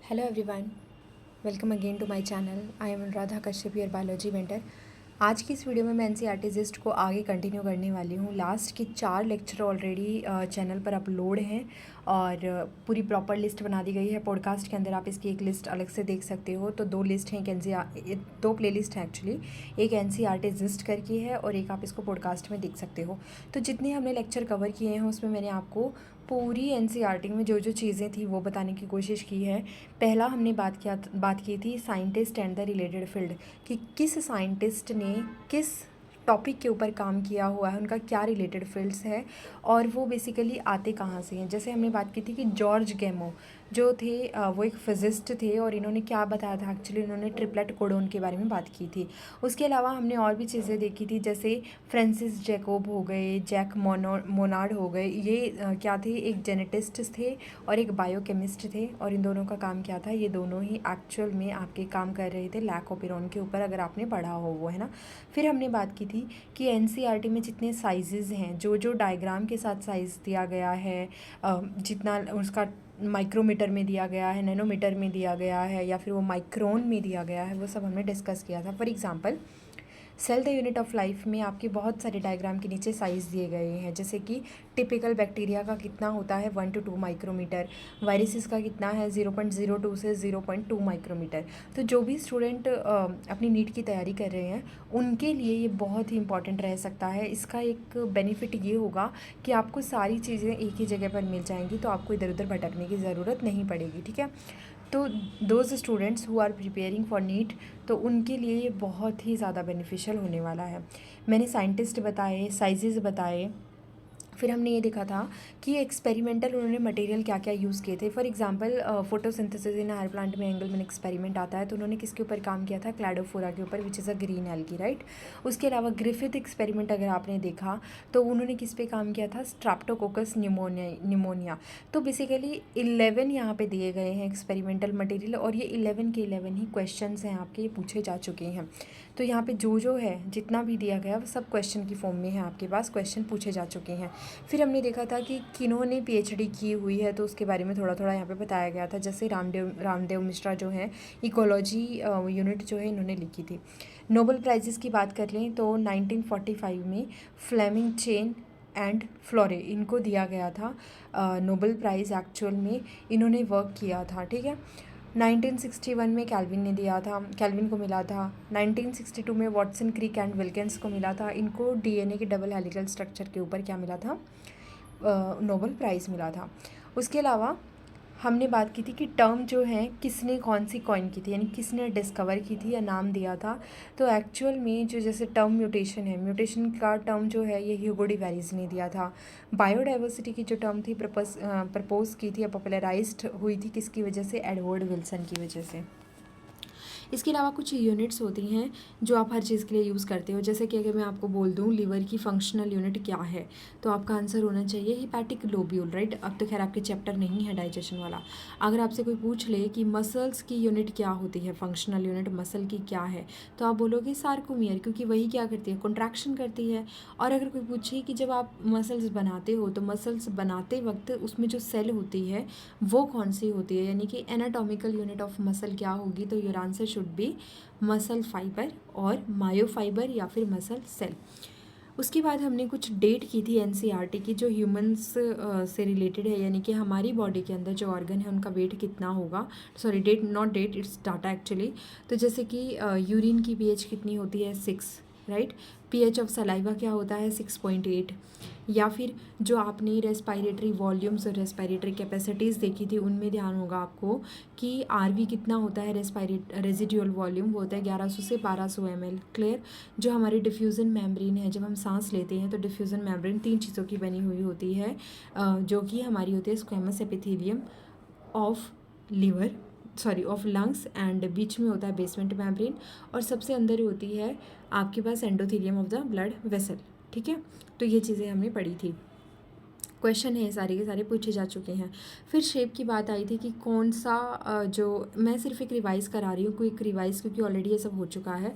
Hello everyone, welcome again to my channel. I am Radha Kashyap, your biology mentor. आज की इस video में मैं एनसीईआरटी जिस्ट को आगे कंटिन्यू करने वाली हूँ। लास्ट के 4 लेक्चर ऑलरेडी चैनल पर अपलोड हैं और पूरी प्रॉपर लिस्ट बना दी गई है। पॉडकास्ट के अंदर आप इसकी एक लिस्ट अलग से देख सकते हो। तो 2 लिस्ट हैं, दो प्लेलिस्ट हैं एक्चुअली। एक एनसीईआरटी जिस्ट करके है और एक आप इसको पॉडकास्ट में देख सकते हो। तो जितने हमने लेक्चर कवर किए हैं उसमें मैंने आपको पूरी एनसीईआरटी में जो जो चीज़ें थी वो बताने की कोशिश की है। पहला हमने बात की थी scientist and the related field, कि किस साइंटिस्ट ने किस टॉपिक के ऊपर काम किया हुआ है, उनका क्या रिलेटेड फील्ड्स है और वो बेसिकली आते कहाँ से हैं। जैसे हमने बात की थी कि जॉर्ज गैमो जो थे वो एक फिजिस्ट थे और इन्होंने क्या बताया था, एक्चुअली इन्होंने ट्रिपलेट कोडोन के बारे में बात की थी। उसके अलावा हमने और भी चीज़ें देखी थी, जैसे फ्रांसिस जैकोब हो गए, जैक मोनार्ड हो गए। ये क्या थे, एक जेनेटिस्ट थे और एक बायोकेमिस्ट थे और इन दोनों का काम क्या था, ये दोनों ही एक्चुअल में आपके काम कर रहे थे लैकोपेरोन के ऊपर, अगर आपने पढ़ा हो वो, है ना। फिर हमने बात की थी कि एनसीईआरटी में जितने साइजेज़ हैं, जो जो डायग्राम के साथ साइज़ दिया गया है, जितना उसका माइक्रोमीटर में दिया गया है, नैनोमीटर में दिया गया है या फिर वो माइक्रोन में दिया गया है, वो सब हमने डिस्कस किया था। For example cell the unit of life में आपके बहुत सारे डायग्राम के नीचे साइज़ दिए गए हैं, जैसे कि टिपिकल बैक्टीरिया का कितना होता है 1 to 2 माइक्रोमीटर, वायरसेस का कितना है 0.02 से 0.2 माइक्रोमीटर। तो जो भी स्टूडेंट अपनी नीट की तैयारी कर रहे हैं उनके लिए ये बहुत ही इंपॉर्टेंट रह सकता है। इसका एक बेनिफिट ये होगा कि आपको सारी चीज़ें एक ही जगह पर मिल जाएंगी, तो आपको इधर उधर भटकने की ज़रूरत नहीं पड़ेगी, ठीक है। तो those students who are preparing for NEET, तो उनके लिए ये बहुत ही ज़्यादा बेनिफिशियल होने वाला है। मैंने साइंटिस्ट बताए, साइजेस बताए, फिर हमने ये देखा था कि एक्सपेरिमेंटल उन्होंने मटेरियल क्या क्या यूज़ किए थे। For example photosynthesis in higher plant में एंगलमैन एक्सपेरिमेंट आता है, तो उन्होंने किसके ऊपर काम किया था, क्लैडोफोरा के ऊपर, which is a green algae, right. उसके अलावा ग्रिफिथ एक्सपेरिमेंट अगर आपने देखा तो उन्होंने किस पे काम किया था, स्ट्रेप्टोकोकस निमोनिया। तो बेसिकली 11 यहाँ पे दिए गए हैं एक्सपेरिमेंटल मटेरियल और ये 11 के 11 ही क्वेश्चन हैं आपके, ये पूछे जा चुके हैं। तो यहाँ पे जो है जितना भी दिया गया वो सब क्वेश्चन की फॉर्म में है, आपके पास क्वेश्चन पूछे जा चुके हैं। फिर हमने देखा था कि किन्होंने पीएचडी की हुई है, तो उसके बारे में थोड़ा थोड़ा यहाँ पे बताया गया था। जैसे रामदेव मिश्रा जो हैं, इकोलॉजी यूनिट जो है इन्होंने लिखी थी। नोबेल प्राइजेस की बात कर लें तो 1945 में फ्लेमिंग चेन एंड फ्लोरे इनको दिया गया था नोबेल प्राइज़। एक्चुअल में इन्होंने वर्क किया था, ठीक है। 1961 में कैल्विन को मिला था। 1962 में वॉटसन, क्रिक एंड विल्किंस को मिला था। इनको डीएनए के डबल हेलिकल स्ट्रक्चर के ऊपर क्या मिला था, नोबेल प्राइज़ मिला था। उसके अलावा हमने बात की थी कि टर्म जो है किसने कौन सी कॉइन की थी, यानी किसने डिस्कवर की थी या नाम दिया था। तो एक्चुअल में जो जैसे टर्म म्यूटेशन है, म्यूटेशन का टर्म जो है ये ह्यूगो डी वेरिस ने दिया था। बायोडाइवर्सिटी की जो टर्म थी प्रपोज की थी या पॉपुलराइज्ड हुई थी किसकी वजह से, एडवर्ड विल्सन की वजह से। इसके अलावा कुछ यूनिट्स होती हैं जो आप हर चीज़ के लिए यूज़ करते हो, जैसे कि अगर मैं आपको बोल दूँ लीवर की फंक्शनल यूनिट क्या है, तो आपका आंसर होना चाहिए हिपैटिक लोब्यूल, राइट। अब तो खैर आपके चैप्टर नहीं है डाइजेशन वाला। अगर आपसे कोई पूछ ले कि मसल्स की यूनिट क्या होती है, फंक्शनल यूनिट मसल की क्या है, तो आप बोलोगे सार्कोमियर, क्योंकि वही क्या करती है, कॉन्ट्रैक्शन करती है। और अगर कोई पूछे कि जब आप मसल्स बनाते हो तो मसल्स बनाते वक्त उसमें जो सेल होती है वो कौन सी होती है, यानी कि एनाटॉमिकल यूनिट ऑफ मसल क्या होगी, तो your answer should be muscle fibre और मायोफाइबर या फिर मसल सेल। उसके बाद हमने कुछ डेट की थी एनसीईआरटी की, जो ह्यूमंस से रिलेटेड है, यानी कि हमारी बॉडी के अंदर जो ऑर्गन है उनका वेट कितना होगा, sorry date not date, it's data actually. तो जैसे कि यूरिन की पीएच कितनी होती है 6, राइट। पीएच ऑफ सलाइवा क्या होता है 6.8। या फिर जो आपने रेस्पायरेटरी वॉल्यूम्स और रेस्पायरेटरी कैपेसिटीज़ देखी थी उनमें ध्यान होगा आपको कि आरवी कितना होता है, रेजिडुअल वॉल्यूम वो होता है 1100 से 1200 ml, क्लियर। जो हमारी डिफ्यूज़न मेम्ब्रेन है, जब हम सांस लेते हैं तो डिफ्यूज़न मेम्ब्रेन 3 चीज़ों की बनी हुई होती है, जो कि हमारी होती है squamous epithelium of liver, sorry of lungs, and बीच में होता है बेसमेंट मेम्ब्रेन, और सबसे अंदर होती है आपके पास endothelium of the blood vessel, ठीक है। तो ये चीज़ें हमने पढ़ी थी, क्वेश्चन है सारे के सारे पूछे जा चुके हैं। फिर शेप की बात आई थी कि कौन सा जो मैं सिर्फ एक रिवाइज़ करा रही हूँ, क्विक रिवाइज़, क्योंकि ऑलरेडी ये सब हो चुका है।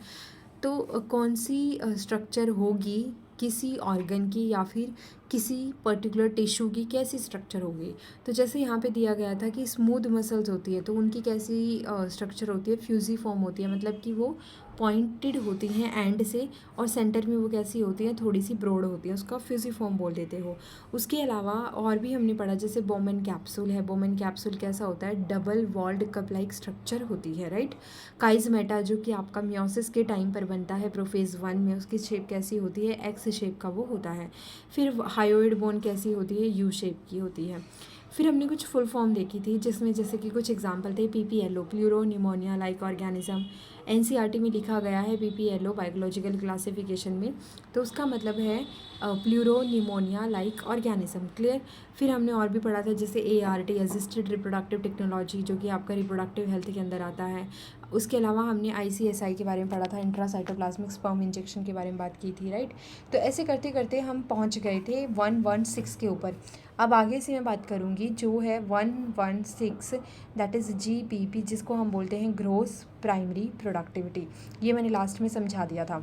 तो कौन सी स्ट्रक्चर होगी किसी ऑर्गन की या फिर किसी पर्टिकुलर टिश्यू की कैसी स्ट्रक्चर होगी। तो जैसे यहाँ पे दिया गया था कि स्मूथ मसल्स होती है तो उनकी कैसी स्ट्रक्चर होती है, फ्यूजीफॉर्म होती है, मतलब कि वो पॉइंटेड होती हैं एंड से, और सेंटर में वो कैसी होती है, थोड़ी सी ब्रॉड होती है, उसका फ्यूजीफॉर्म बोल देते हो। उसके अलावा और भी हमने पढ़ा, जैसे बोमेन कैप्सूल है। बोमेन कैप्सूल कैसा होता है, double walled cup like structure होती है, राइट। काइजमेटा जो कि आपका मियोसिस के टाइम पर बनता है प्रोफेज 1 में, उसकी शेप कैसी होती है, एक्स शेप का वो होता है। फिर हायोइड बोन कैसी होती है, यू शेप की होती है। फिर हमने कुछ फुल फॉर्म देखी थी जिसमें जैसे कि कुछ एग्जांपल थे, PPLO pleuro pneumonia like organism. NCERT में लिखा गया है PPLO बायोलॉजिकल क्लासिफिकेशन में, तो उसका मतलब है pleuro pneumonia like organism. Clear. फिर हमने और भी पढ़ा था जैसे ART असिस्टेड रिप्रोडक्टिव टेक्नोलॉजी, जो कि आपका रिप्रोडक्टिव हेल्थ के अंदर आता है। उसके अलावा हमने ICSI के बारे में पढ़ा था, इंट्रासाइटोप्लाज्मिक स्पर्म इंजेक्शन के बारे में बात की थी, राइट। तो ऐसे करते करते हम पहुंच गए थे 116 के ऊपर। अब आगे से मैं बात करूंगी जो है 116, दैट इज़ GPP, जिसको हम बोलते हैं ग्रोस प्राइमरी प्रोडक्टिविटी। ये मैंने लास्ट में समझा दिया था।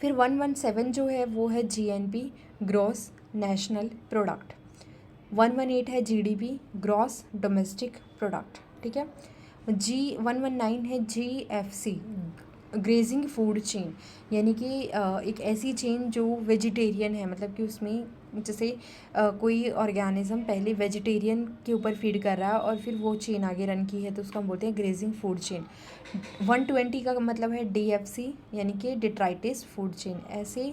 फिर 117 जो है वो है GNP, ग्रॉस नेशनल प्रोडक्ट। 118 है GDP, ग्रॉस डोमेस्टिक प्रोडक्ट, ठीक है। 119 है GFC, ग्रेजिंग फूड चेन, यानी कि एक ऐसी चेन जो वेजिटेरियन है, मतलब कि उसमें जैसे कोई ऑर्गेनिज्म पहले वेजिटेरियन के ऊपर फीड कर रहा है और फिर वो चेन आगे रन की है, तो उसको हम बोलते हैं ग्रेजिंग फूड चेन। 120 का मतलब है DFC, यानी कि डिट्राइटिस फूड चेन। ऐसे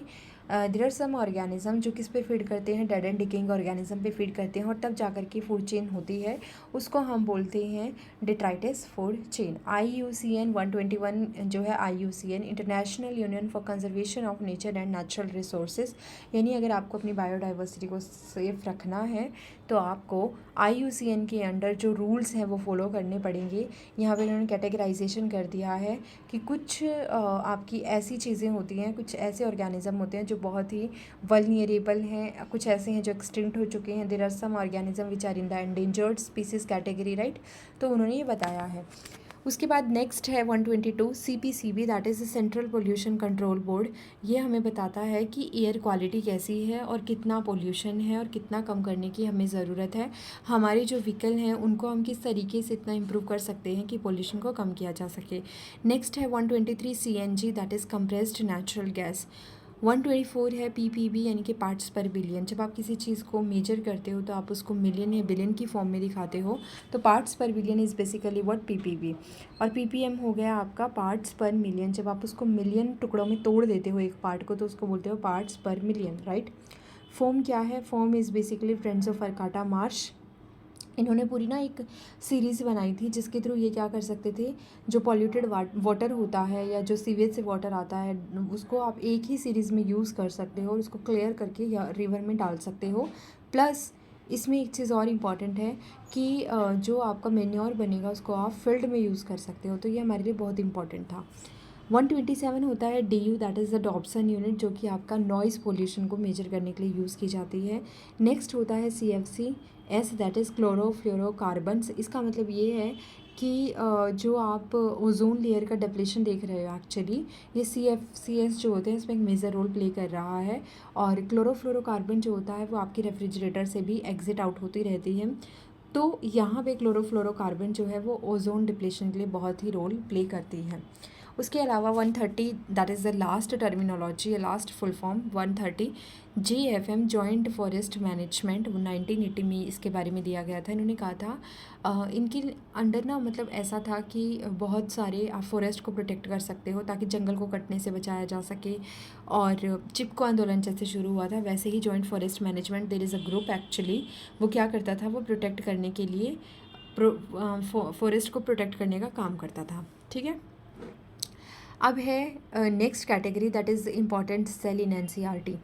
देयर आर सम ऑर्गेनिज्म जो किस पे फीड करते हैं, डेड एंड डिकेइंग ऑर्गेनिज्म पे फीड करते हैं और तब जाकर के फूड चेन होती है, उसको हम बोलते हैं डिट्राइटिस फूड चेन। IUCN 121 जो है, IUCN international union for conservation of nature and natural resources, यानी अगर आपको अपनी बायोडाइवर्सिटी को सेफ रखना है तो आपको IUCN के अंडर जो रूल्स हैं वो फॉलो करने पड़ेंगे। यहाँ पे उन्होंने कैटेगराइजेशन कर दिया है कि कुछ आपकी ऐसी चीज़ें होती हैं, कुछ ऐसे ऑर्गेनिज्म होते हैं जो बहुत ही वल्नियरेबल हैं, कुछ ऐसे हैं जो एक्सटिंक्ट हो चुके हैं। There are some organism which are in the endangered species category, right. तो उन्होंने ये बताया है। उसके बाद नेक्स्ट है 122 CPCB, that is central pollution control board. ये हमें बताता है कि एयर क्वालिटी कैसी है और कितना पोल्यूशन है और कितना कम करने की हमें ज़रूरत है। हमारे जो व्हीकल हैं उनको हम किस तरीके से इतना इम्प्रूव कर सकते हैं कि पोल्यूशन को कम किया जा सके। नेक्स्ट है 123 CNG, that is compressed natural gas. 124 है PPB, यानी कि पार्ट्स पर बिलियन। जब आप किसी चीज़ को मेजर करते हो तो आप उसको मिलियन या बिलियन की फॉर्म में दिखाते हो, तो पार्ट्स पर billion is basically what PPB। और PPM हो गया आपका पार्ट्स पर मिलियन। जब आप उसको मिलियन टुकड़ों में तोड़ देते हो एक पार्ट को, तो उसको बोलते हो पार्ट्स पर मिलियन, राइट। फोम क्या है, foam is basically friends of Arcata Marsh. इन्होंने पूरी ना एक सीरीज़ बनाई थी जिसके थ्रू ये क्या कर सकते थे, जो पॉल्यूटेड वाटर होता है या जो सीवेज से वाटर आता है उसको आप एक ही सीरीज़ में यूज़ कर सकते हो और उसको क्लियर करके या रिवर में डाल सकते हो। प्लस इसमें एक चीज़ और इम्पॉर्टेंट है कि जो आपका मेन्योर बनेगा उसको आप फील्ड में यूज़ कर सकते हो, तो ये हमारे लिए बहुत इंपॉर्टेंट था। 127 होता है DU, that is the Dobson unit, जो कि आपका नॉइज़ पोल्यूशन को मेजर करने के लिए यूज़ की जाती है। नेक्स्ट होता है CFC-S, दैट इज़ क्लोरोफ्लोरोकार्बन्स। इसका मतलब ये है कि जो आप ओजोन लेयर का डिप्लेशन देख रहे हो, एक्चुअली ये CFC-S जो होते हैं इसमें एक मेजर रोल प्ले कर रहा है। और क्लोरोफ्लोरोकार्बन जो होता है वो आपके रेफ्रिजरेटर से भी एग्जिट आउट होती रहती है। तो यहाँ पे क्लोरोफ्लोरोकार्बन जो है वो ओजोन डिप्लेशन के लिए बहुत ही रोल प्ले करती है। उसके अलावा 130, that is the last terminology, last full form 130 JFM joint forest management 1980 में इसके बारे में दिया गया था। इन्होंने कहा था इनके अंडर ना, मतलब ऐसा था कि बहुत सारे आप फॉरेस्ट को प्रोटेक्ट कर सकते हो ताकि जंगल को कटने से बचाया जा सके। और चिपको आंदोलन जैसे शुरू हुआ था वैसे ही joint forest management, there is a group actually, वो क्या करता था, वो प्रोटेक्ट करने के लिए फॉरेस्ट को प्रोटेक्ट करने का काम करता था, ठीक है। अब है next category, that is important cell in NCERT।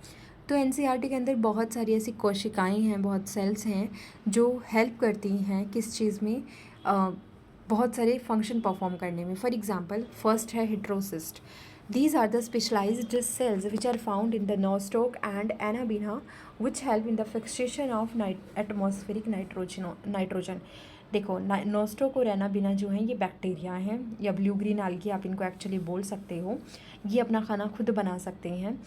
तो NCERT के अंदर बहुत सारी ऐसी कोशिकाएं हैं, बहुत सेल्स हैं जो हेल्प करती हैं किस चीज़ में, बहुत सारे फंक्शन परफॉर्म करने में। फॉर एग्जांपल फर्स्ट है heterocyst. These are the specialized cells which are found in the nostoc and anabina, which help in the fixation of atmospheric nitrogen. देखो, नोस्टोक और एनाबिना जो हैं ये बैक्टीरिया हैं या ब्लू ग्रीन algae आप इनको एक्चुअली बोल सकते हो। ये अपना खाना खुद बना सकते हैं।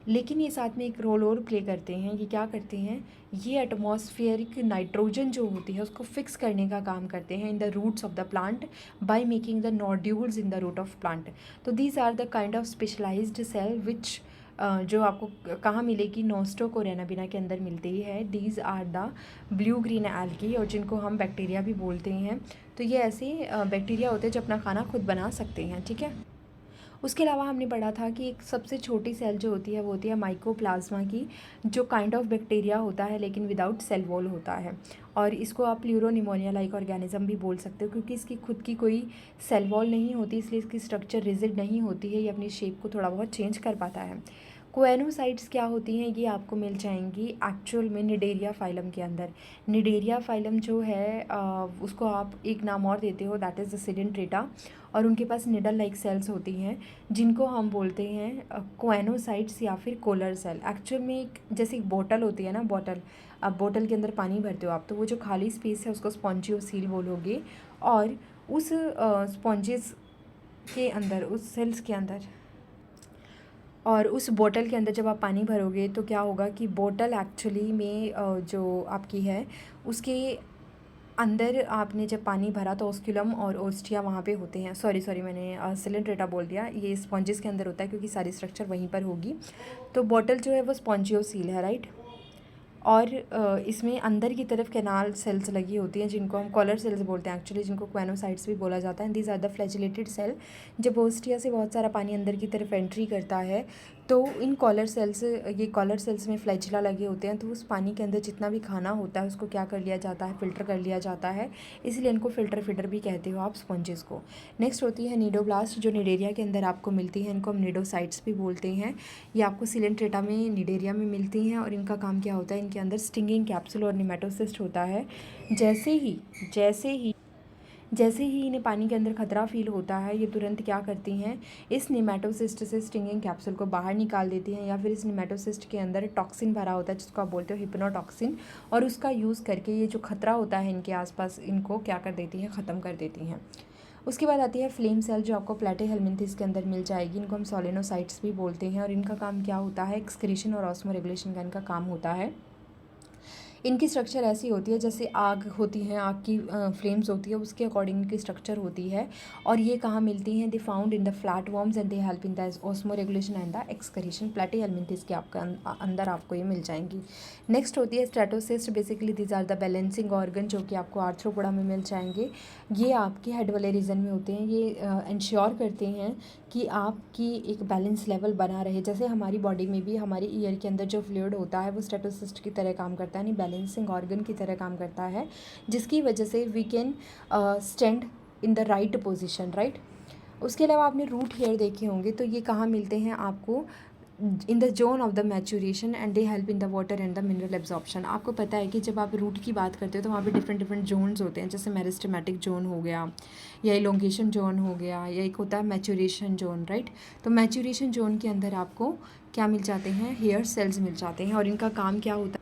लेकिन ये साथ में एक रोल और प्ले करते हैं। ये क्या करते हैं, ये एटमॉस्फेरिक नाइट्रोजन जो होती है उसको फिक्स करने का काम करते हैं in the roots of the plant by making the nodules in the root of plant. तो these are the kind of specialized cell which जो आपको कहाँ मिलेगी, नोस्टोक और एनाबिना के अंदर मिलती ही है। These are the blue green algae, और जिनको हम बैक्टीरिया भी बोलते हैं। तो ये ऐसे बैक्टीरिया होते हैं जो अपना खाना खुद बना सकते हैं, ठीक है। उसके अलावा हमने पढ़ा था कि एक सबसे छोटी सेल जो होती है वो होती है माइकोप्लाज्मा की, जो काइंड ऑफ बैक्टीरिया होता है लेकिन विदाउट सेल वॉल होता है। और इसको आप प्लूरोनिमोनिया लाइक ऑर्गेनिज्म भी बोल सकते हो, क्योंकि इसकी खुद की कोई सेल वॉल नहीं होती, इसलिए इसकी स्ट्रक्चर रिजिड नहीं होती है, ये अपनी शेप को थोड़ा बहुत चेंज कर पाता है। कोएनोसाइट्स क्या होती हैं, ये आपको मिल जाएंगी एक्चुअल में निडेरिया फाइलम के अंदर। निडेरिया फाइलम जो है उसको आप एक नाम और देते हो, दैट इज़ द सिडेंट्रेटा, और उनके पास निडल लाइक सेल्स होती हैं जिनको हम बोलते हैं कोएनोसाइट्स या फिर कोलर सेल। एक्चुअल में एक जैसे एक बोतल होती है ना, बोतल, अब बोतल के अंदर पानी भरते हो आप, तो वो जो खाली स्पेस है उसको स्पॉन्जियोसील बोलोगे, और उस स्पॉन्जेस के अंदर, उस सेल्स के अंदर और उस बोतल के अंदर जब आप पानी भरोगे तो क्या होगा कि बोतल एक्चुअली में जो आपकी है उसके अंदर आपने जब पानी भरा तो ऑस्क्यूलम और ओस्टिया वहाँ पे होते हैं। सॉरी मैंने सिलेंट्रेटा बोल दिया, ये स्पॉन्जेस के अंदर होता है क्योंकि सारी स्ट्रक्चर वहीं पर होगी। तो बोतल जो है वो स्पॉन्जियोसील है, राइट। और इसमें अंदर की तरफ कैनाल सेल्स लगी होती हैं जिनको हम कॉलर सेल्स बोलते हैं एक्चुअली, जिनको क्वेनोसाइट्स भी बोला जाता है। These are the flagellated cell. जब ओस्टिया से बहुत सारा पानी अंदर की तरफ एंट्री करता है तो इन कॉलर सेल्स, ये कॉलर सेल्स में फ्लैजिला लगे होते हैं, तो उस पानी के अंदर जितना भी खाना होता है उसको क्या कर लिया जाता है, फ़िल्टर कर लिया जाता है, इसलिए इनको फ़िल्टर फीडर भी कहते हो आप स्पॉन्जेस को। नेक्स्ट होती है निडोब्लास्ट, जो निडेरिया के अंदर आपको मिलती है, इनको हम निडोसाइट्स भी बोलते हैं। ये आपको सिलेंट्रेटा में, निडेरिया में मिलती हैं, और इनका काम क्या होता है, इनके अंदर स्टिंगिंग कैप्सूल और निमेटोसिस्ट होता है। जैसे ही इन्हें पानी के अंदर खतरा फील होता है, ये तुरंत क्या करती हैं, इस निमेटोसिस्ट से स्टिंगिंग कैप्सूल को बाहर निकाल देती हैं, या फिर इस निमेटोसिस्ट के अंदर टॉक्सिन भरा होता है जिसको आप बोलते हो हिप्नोटॉक्सिन, और उसका यूज़ करके ये जो खतरा होता है इनके आसपास, इनको क्या कर देती हैं, ख़त्म कर देती हैं। उसके बाद आती है फ्लेम सेल, जो आपको प्लेटीहेल्मिन्थेस के अंदर मिल जाएगी। इनको हम सोलेनोसाइट्स भी बोलते हैं, और इनका काम क्या होता है, एक्सक्रीशन और ऑस्मो रेगुलेशन का इनका काम होता है। इनकी स्ट्रक्चर ऐसी होती है जैसे आग होती है, आग की फ्लेम्स होती है, उसके अकॉर्डिंग इनकी स्ट्रक्चर होती है। और ये कहाँ मिलती हैं, they found in the flat worms and they help in the osmo regulation and the excretion. Platyhelminthes के आपका अंदर आपको ये मिल जाएंगी। नेक्स्ट होती है statocyst. Basically these are the balancing organ, जो कि आपको आर्थ्रोपोडा में मिल जाएंगे। ये आपके हेड वाले रीजन में होते हैं। ये इंश्योर करते हैं कि आपकी एक बैलेंस लेवल बना रहे। जैसे हमारी बॉडी में भी हमारे ईयर के अंदर जो फ्लूइड होता है वो स्टेटोसिस्ट की तरह काम करता है, यानी बैलेंसिंग ऑर्गन की तरह काम करता है, जिसकी वजह से we can stand in the right position, right. उसके अलावा आपने रूट हेयर देखे होंगे, तो ये कहाँ मिलते हैं आपको, in the zone of the maturation and they help in the water and the mineral absorption. आपको पता है कि जब आप रूट की बात करते हो तो वहाँ पे डिफरेंट जोन्स होते हैं, जैसे मेरिस्टेमेटिक जोन हो गया, या इलोंगेशन जोन हो गया, या एक होता है मैचुरेशन जोन, राइट। तो मैचुरेशन जोन के अंदर आपको क्या मिल जाते हैं, हेयर सेल्स मिल जाते हैं, और इनका काम क्या होता है,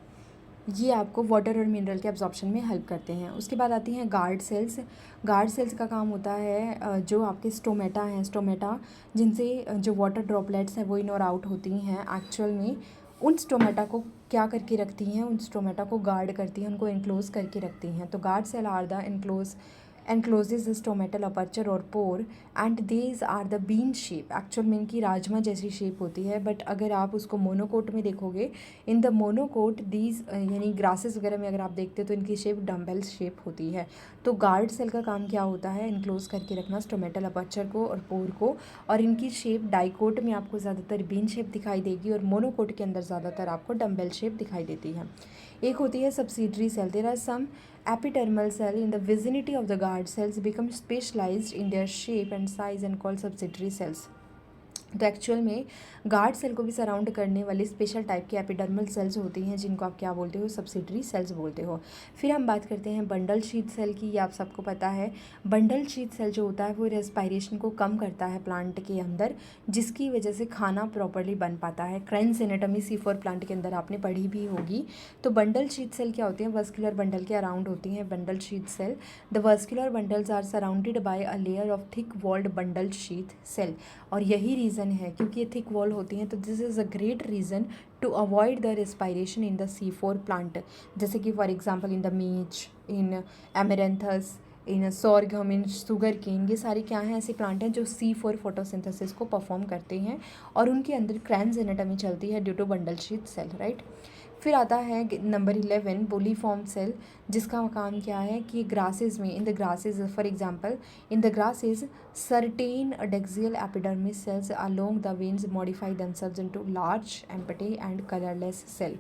ये आपको वाटर और मिनरल के एब्जॉर्प्शन में हेल्प करते हैं। उसके बाद आती हैं गार्ड सेल्स। गार्ड सेल्स का काम होता है जो आपके स्टोमेटा हैं, स्टोमेटा जिनसे जो वाटर ड्रॉपलेट्स हैं वो इन और आउट होती हैं, एक्चुअल में उन स्टोमेटा को क्या करके रखती हैं, उन स्टोमेटा को गार्ड करती हैं, उनको इनक्लोज करके रखती हैं। तो guard cell are the encloses the stomatal aperture or pore and these are the bean shape। Actual में इनकी राजमा जैसी शेप होती है, बट अगर आप उसको मोनोकोट में देखोगे, इन द मोनोकोट दीज यानी ग्रासेस वगैरह में अगर आप देखते हो तो इनकी शेप डम्बेल शेप होती है। तो गार्ड सेल का काम क्या होता है, इनक्लोज करके रखना स्टोमेटल अपर्चर को और पोर को, और इनकी शेप डाइकोट में आपको ज़्यादातर बीन शेप दिखाई देगी, और मोनोकोट के अंदर ज़्यादातर आपको डम्बेल शेप दिखाई देती है। एक होती है subsidiary cell. There are some epidermal cell in the vicinity of the guard cells become specialized in their shape and size and called subsidiary cells। तो एक्चुअल में गार्ड सेल को भी सराउंड करने वाली स्पेशल टाइप की epidermal cells होती हैं, जिनको आप क्या बोलते हो, सब्सिडरी सेल्स बोलते हो। फिर हम बात करते हैं बंडल शीथ सेल की। ये आप सबको पता है, बंडल शीथ सेल जो होता है वो रेस्पायरेशन को कम करता है प्लांट के अंदर, जिसकी वजह से खाना प्रॉपरली बन पाता है। क्रेन्स एनाटॉमी C4 प्लांट के अंदर आपने पढ़ी भी होगी। तो बंडल शीथ सेल क्या होती हैं, वस्कुलर बंडल के अराउंड होती हैं bundle sheath cell. The vascular bundles are surrounded by a layer of thick walled bundle sheath cell, और यही रीज़न रीज़न है क्योंकि ये थिक वॉल होती हैं, तो this is a great reason to avoid the respiration in the C4 plant, जैसे कि फॉर एग्जांपल इन द मीच, इन एमेरेंथस, इन सोरगम, इन सुगर केन, ये सारे क्या हैं, ऐसे प्लांट हैं जो C4 फोटोसिंथेसिस को परफॉर्म करते हैं और उनके अंदर क्रैंज एनाटॉमी चलती है due to bundle sheath cell, right. फिर आता है नंबर 11 बोलीफॉर्म सेल, जिसका काम क्या है कि ग्रासेस में, in the grasses for example in the grasses certain adaxial epidermis cells along the veins modify themselves into large empty and colourless cell.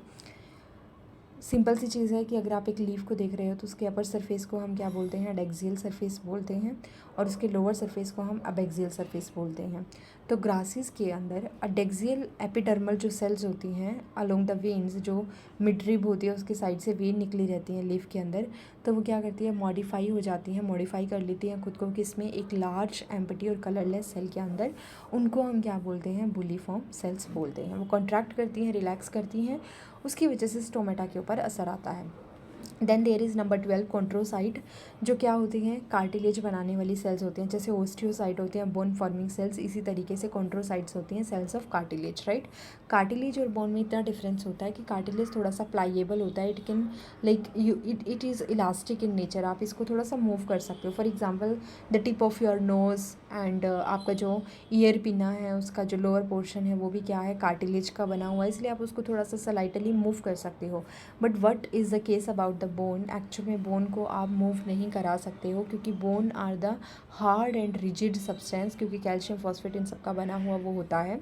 Simple सी चीज़ है कि अगर आप एक लीफ को देख रहे हो तो उसके अपर सरफेस को हम क्या बोलते हैं, डेक्सियल सरफेस बोलते हैं, और उसके लोअर सरफेस को हम अबेक्सियल सरफेस बोलते हैं। तो ग्रासेस के अंदर डेक्सियल एपिडर्मल जो सेल्स होती हैं अलोंग द वेन्स, जो मिडरिब होती है उसके साइड से वेन निकली रहती हैं लीफ के अंदर, तो वो क्या करती है, मॉडिफाई हो जाती हैं, मॉडिफाई कर लेती हैं खुद को किसमें, एक लार्ज एम्पटी और कलरलेस सेल के अंदर। उनको हम क्या बोलते हैं, बुलीफॉर्म सेल्स बोलते हैं। वो कॉन्ट्रैक्ट करती हैं, रिलैक्स करती हैं, उसकी वजह से स्टोमेटा के ऊपर असर आता है। देन देयर इज़ नंबर 12 कॉन्ट्रोसाइट, जो क्या होती हैं, कार्टिलेज बनाने वाली सेल्स होती हैं। जैसे ओस्टियोसाइट होते हैं बोन फॉर्मिंग सेल्स, इसी तरीके से कॉन्ट्रोसाइट्स होती हैं cells of cartilage, right. Cartilage और बोन में इतना डिफरेंस होता है कि कार्टिलेज थोड़ा सा प्लाइएबल होता है, it can like it is elastic in nature, आप इसको थोड़ा सा मूव कर सकते हो। For example the tip of your nose and आपका जो ईयर पिना है उसका जो लोअर पोर्शन है वो भी क्या है, कार्टिलेज का बना हुआ है, इसलिए आप उसको थोड़ा सा स्लाइटली मूव कर सकते हो। But what is the case about the bone, actual में बोन को आप मूव नहीं करा सकते हो, क्योंकि bone are the hard and rigid substance, क्योंकि कैल्शियम फॉस्फेट इन सबका बना हुआ वो होता है।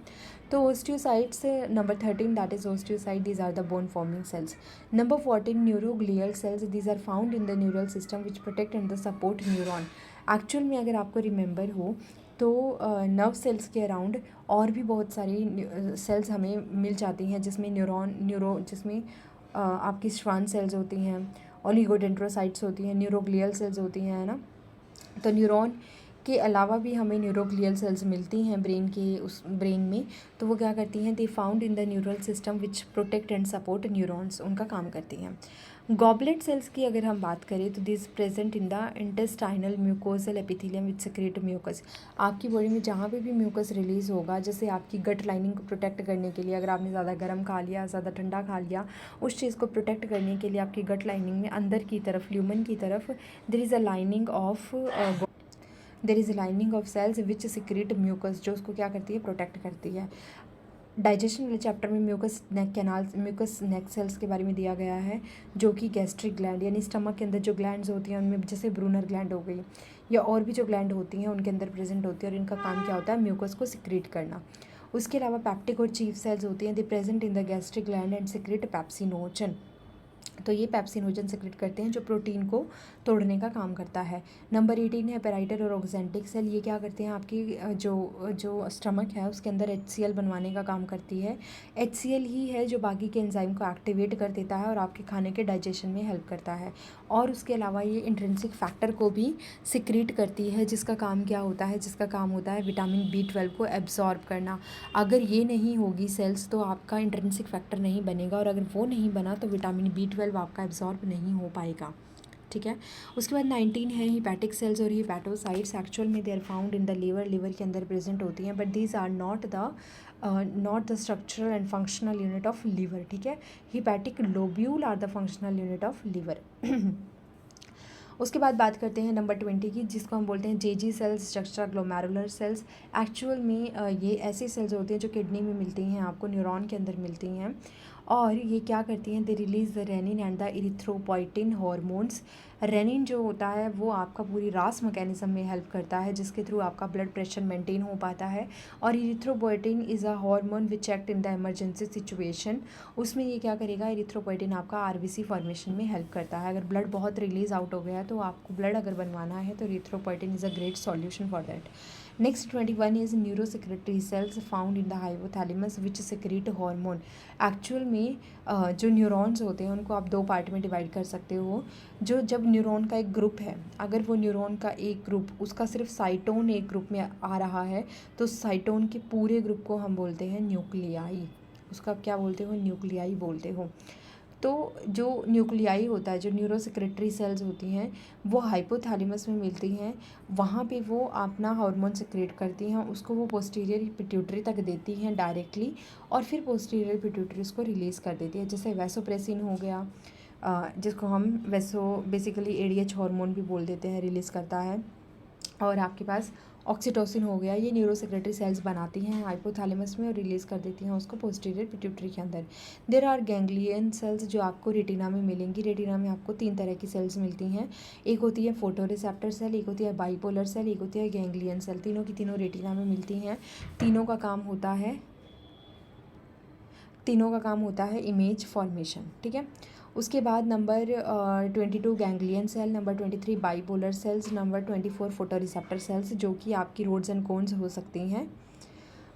तो osteocytes number 13 that is osteocyte, these are the bone forming cells. Number 14 neuroglial cells, these are found in the neural system which protect and the support neuron. Actual में अगर आपको रिमेंबर हो तो नर्व सेल्स के around और भी बहुत सारी सेल्स हमें मिल जाती हैं, जिसमें जिसमें आपकी श्वान सेल्स होती हैं, ओलिगोडेंड्रोसाइट्स होती हैं, न्यूरोग्लियल सेल्स होती हैं, है ना। तो न्यूरॉन के अलावा भी हमें न्यूरोग्लियल सेल्स मिलती हैं ब्रेन में, तो वो क्या करती हैं, they found in the neural system which protect and support neurons, उनका काम करती हैं। गॉबलेट सेल्स की अगर हम बात करें तो this present in the intestinal mucosal epithelium which secrete mucus. आपकी बॉडी में जहाँ पे भी म्यूकस रिलीज़ होगा, जैसे आपकी गट लाइनिंग को प्रोटेक्ट करने के लिए, अगर आपने ज़्यादा गर्म खा लिया, ज़्यादा ठंडा खा लिया, उस चीज़ को प्रोटेक्ट करने के लिए आपकी गट लाइनिंग में अंदर की तरफ, ल्यूमन की तरफ, there is a lining of cells which secrete mucus, जो उसको क्या करती है, प्रोटेक्ट करती है। डाइजेशन वाले चैप्टर में म्यूकस नेक सेल्स के बारे में दिया गया है, जो कि गैस्ट्रिक ग्लैंड यानी स्टमक के अंदर जो ग्लैंड्स होती हैं उनमें, जैसे ब्रूनर ग्लैंड हो गई या और भी जो ग्लैंड होती हैं उनके अंदर प्रेजेंट होती है, और इनका काम क्या होता है, म्यूकस को सिक्रेट करना। उसके अलावा पैप्टिक और चीफ सेल्स होती हैं, they present in the gastric gland and secrete pepsinogen. तो ये पैप्सिनोजन सिक्रेट करते हैं जो प्रोटीन को तोड़ने का काम करता है। नंबर 18 है पेराइटर और ऑक्जेंटिक सेल, ये क्या करते हैं, आपकी जो स्टमक है उसके अंदर HCl बनवाने का काम करती है। HCl ही है जो बाकी के एंजाइम को एक्टिवेट कर देता है और आपके खाने के डाइजेशन में हेल्प करता है। और उसके अलावा ये इंट्रिंसिक फैक्टर को भी सिक्रेट करती है, जिसका काम क्या होता है, जिसका काम होता है विटामिन B12 को एब्जॉर्ब करना। अगर ये नहीं होगी सेल्स तो आपका इंट्रिंसिक फैक्टर नहीं बनेगा, और अगर वो नहीं बना तो विटामिन B12 आपका एब्जॉर्ब नहीं हो पाएगा, ठीक है। उसके बाद 19 है हिपैटिक सेल्स और हिपैटोसाइट्स। एक्चुअल में they are found in the liver के अंदर प्रेजेंट होती हैं, but these are not the structural and functional unit of liver, ठीक है। Hepatic lobule are the functional unit of liver. उसके बाद बात करते हैं नंबर 20 की, जिसको हम बोलते हैं JG cells, juxta glomerular cells. Actual में ये ऐसी सेल्स होती हैं जो किडनी में मिलती हैं, आपको न्यूरॉन के अंदर मिलती हैं, और ये क्या करती हैं, they release the renin and the erythropoietin hormones. Renin जो होता है वो आपका पूरी रास मैकेनिज्म में हेल्प करता है, जिसके थ्रू आपका ब्लड प्रेशर मेंटेन हो पाता है, और erythropoietin is a hormone which act in the emergency situation. उसमें ये क्या करेगा, इरिथ्रोपोइटिन आपका RBC फॉर्मेशन में हेल्प करता है। अगर ब्लड बहुत रिलीज़ आउट हो गया है तो आपको ब्लड अगर बनवाना है तो erythropoietin is a great solution for that. Next 21 is neurosecretory cells found in the hypothalamus which secrete hormone. Actual में जो न्यूरॉन्स होते हैं उनको आप दो पार्ट में डिवाइड कर सकते हो। जो जब न्यूरॉन का एक ग्रुप है, अगर वो न्यूरॉन का एक ग्रुप उसका सिर्फ साइटोन एक ग्रुप में आ रहा है, तो साइटोन के पूरे ग्रुप को हम बोलते हैं न्यूक्लियाई। उसका आप क्या बोलते हो, न्यूक्लियाई बोलते हो। तो जो न्यूक्लियाई होता है, जो न्यूरो सेक्रेटरी सेल्स होती हैं, वो हाइपोथैलेमस में मिलती हैं। वहाँ पे वो अपना हार्मोन सेक्रेट करती हैं, उसको वो पोस्टीरियर पिट्यूटरी तक देती हैं डायरेक्टली, और फिर पोस्टीरियर पिट्यूटरी उसको रिलीज़ कर देती है। जैसे वैसोप्रेसिन हो गया, जिसको हम बेसिकली एडीएच हार्मोन भी बोल देते हैं, रिलीज़ करता है। और आपके पास ऑक्सीटोसिन हो गया, ये न्यूरो सेक्रेटरी सेल्स बनाती हैं हाइपोथैलेमस में और रिलीज़ कर देती हैं उसको पोस्टीरियर पिट्यूटरी के अंदर। देयर आर गैंग्लियन सेल्स जो आपको रेटिना में मिलेंगी। रेटिना में आपको 3 तरह की सेल्स मिलती हैं। एक होती है फोटो रिसेप्टर सेल, एक होती है बाइपोलर सेल, एक होती है गैंग्लियन सेल। तीनों की तीनों रेटिना में मिलती हैं। तीनों का काम होता है इमेज फॉर्मेशन, ठीक है। उसके बाद number 22 ganglion cell, number 23 bipolar cells, number 24 photo receptor cells, जो कि आपकी रोड्स एंड कोन्स हो सकती हैं।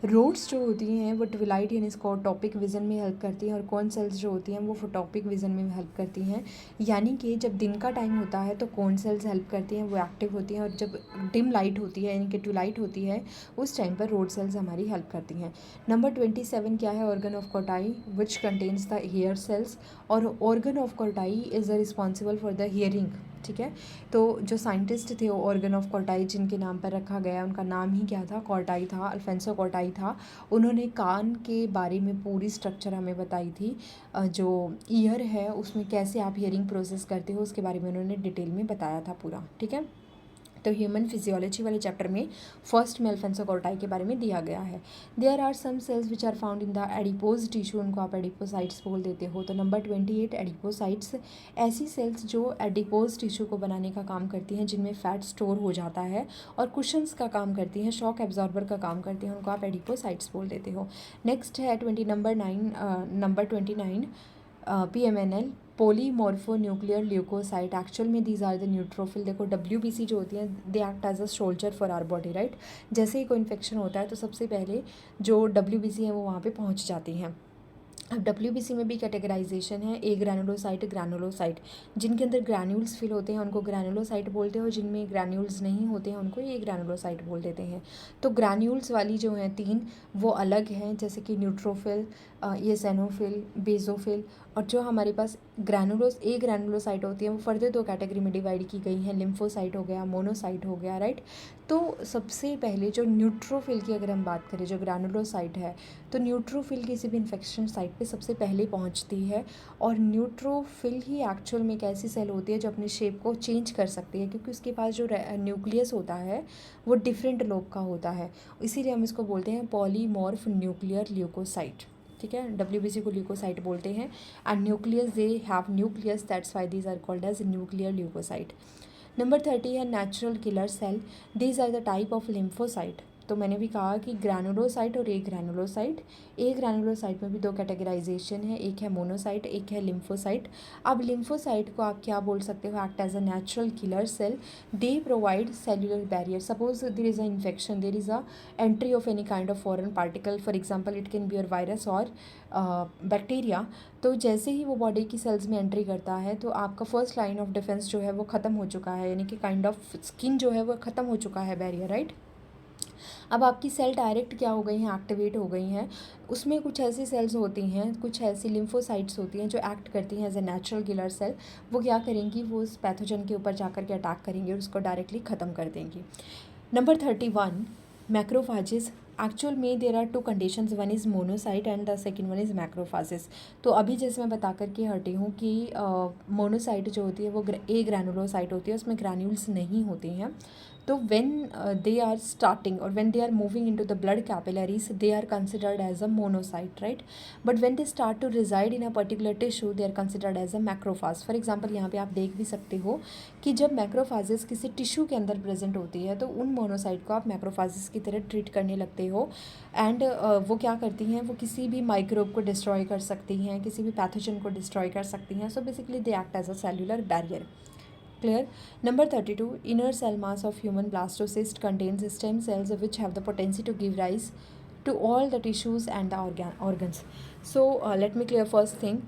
रोड्स जो होती हैं वो ट्विलाइट यानी स्कोटॉपिक विज़न में हेल्प करती हैं, और कोन सेल्स जो होती हैं वो फोटॉपिक विज़न में हेल्प करती हैं। यानी कि जब दिन का टाइम होता है तो कोन सेल्स हेल्प करती हैं, वो एक्टिव होती हैं, और जब डिम लाइट होती है यानी कि ट्विलाइट होती है उस टाइम पर रोड सेल्स हमारी हेल्प करती हैं। नंबर 27 क्या है? Organ of Corti which contains the hair cells, और organ of Corti is responsible for the hearing, ठीक है। तो जो साइंटिस्ट थे ऑर्गन ऑफ कोटाई जिनके नाम पर रखा गया, उनका नाम ही क्या था? कोटाई था, अल्फेंसो कोटाई था। उन्होंने कान के बारे में पूरी स्ट्रक्चर हमें बताई थी। जो ईयर है उसमें कैसे आप हियरिंग प्रोसेस करते हो उसके बारे में उन्होंने डिटेल में बताया था पूरा, ठीक है। तो ह्यूमन फिजियोलॉजी वाले चैप्टर में फर्स्ट में अल्फेंसो कोटाई के बारे में दिया गया है। There are some cells which are found in the adipose tissue, उनको आप एडिपोसाइट्स बोल देते हो। तो नंबर 28 एडिपोसाइट्स, ऐसी सेल्स जो एडिपोज टिश्यू को बनाने का काम करती हैं, जिनमें फैट स्टोर हो जाता है और कुशंस का काम करती हैं, शॉक एब्जॉर्बर का काम करती हैं, उनको आप एडिपोसाइट्स बोल देते हो। नेक्स्ट है number 29 PMNL, polymorphonuclear leukocyte. Actual में दीज आर द न्यूट्रोफिल। देखो WBC जो होती हैं they act as a soldier for our body, right. जैसे ही कोई इन्फेक्शन होता है तो सबसे पहले जो WBC हैं वो वहाँ पे पहुँच जाती हैं। अब WBC में भी कैटेगराइजेशन है, ए ग्रैनुलोसाइट, जिनके अंदर ग्रैन्यूल्स फिल होते हैं उनको ग्रैनुलोसाइट बोलते हैं, और जिनमें ग्रैन्यूल्स नहीं होते हैं उनको ए ग्रैनुलोसाइट बोल देते हैं। तो ग्रैन्यूल्स वाली जो हैं 3 वो अलग हैं, जैसे कि न्यूट्रोफिल, एसिनोफिल, बेसोफिल। और जो हमारे पास ए ग्रैनुलोसाइट होती है वो फर्दर 2 कैटेगरी में डिवाइड की गई हैं, लिम्फोसाइट हो गया, मोनोसाइट हो गया, राइट। तो सबसे पहले जो न्यूट्रोफिल की अगर हम बात करें, जो ग्रैनुलोसाइट है, तो न्यूट्रोफिल किसी भी इन्फेक्शन साइट पे सबसे पहले पहुंचती है। और न्यूट्रोफिल ही एक्चुअल में एक ऐसी सेल होती है जो अपने शेप को चेंज कर सकती है, क्योंकि उसके पास जो न्यूक्लियस होता है वो डिफरेंट लोब का होता है, इसीलिए हम इसको बोलते हैं पॉलीमॉर्फ न्यूक्लियर ल्यूकोसाइट, ठीक है। WBC को ल्यूकोसाइट बोलते हैं, and nucleus they have nucleus, that's why these are called as nuclear leucocyte. Number 30 है natural killer cell, these are the type of lymphocyte. तो मैंने भी कहा कि ग्रैनुलोसाइट और ए ग्रैनुलोसाइट में भी 2 कैटेगराइजेशन है, एक है मोनोसाइट, एक है लिम्फोसाइट। अब लिम्फोसाइट को आप क्या बोल सकते हो? Act as a natural killer cell, they provide cellular barrier. Suppose there is a infection, there is a entry of any kind of foreign particle, for example it can be your virus और bacteria. तो जैसे ही वो body की sales में entry करता है तो आपका फर्स्ट लाइन ऑफ डिफेंस जो है वो ख़त्म हो चुका है, यानी कि काइंड ऑफ स्किन जो है वो ख़त्म हो चुका है, बैरियर, राइट। अब आपकी सेल डायरेक्ट क्या हो गई हैं? एक्टिवेट हो गई हैं। उसमें कुछ ऐसी सेल्स होती हैं, कुछ ऐसी लिम्फोसाइट्स होती हैं जो एक्ट करती हैं as a natural killer cell. वो क्या करेंगी? वो उस पैथोजन के ऊपर जाकर के अटैक करेंगी और उसको डायरेक्टली ख़त्म कर देंगी। Number 31 macrophages. एक्चुअल में there are 2 conditions, one is monocyte and the second one is macrophages. तो अभी जैसे मैं बता करके हटी हूँ कि मोनोसाइट जो होती है वो ए ग्रैनुलोसाइट होती है, उसमें ग्रैन्यूल्स नहीं होती हैं। तो when they are starting or when they are moving into the blood capillaries, they are considered as a monocyte, right? But when they start to reside in a particular tissue, they are considered as a macrophage. For example, यहाँ पे आप देख भी सकते हो कि जब macrophages किसी टिश्यू के अंदर प्रेजेंट होती है तो उन मोनोसाइट को आप मैक्रोफाजेस की तरह ट्रीट करने लगते हो। एंड वो क्या करती हैं? वो किसी भी माइक्रोब को डिस्ट्रॉय कर सकती हैं, किसी भी पैथोजन को डिस्ट्रॉय कर सकती हैं। So basically they act as a cellular barrier. Clear? Number 32 inner cell mass of human blastocyst contains stem cells which have the potency to give rise to all the tissues and the organs. So let me clear first thing.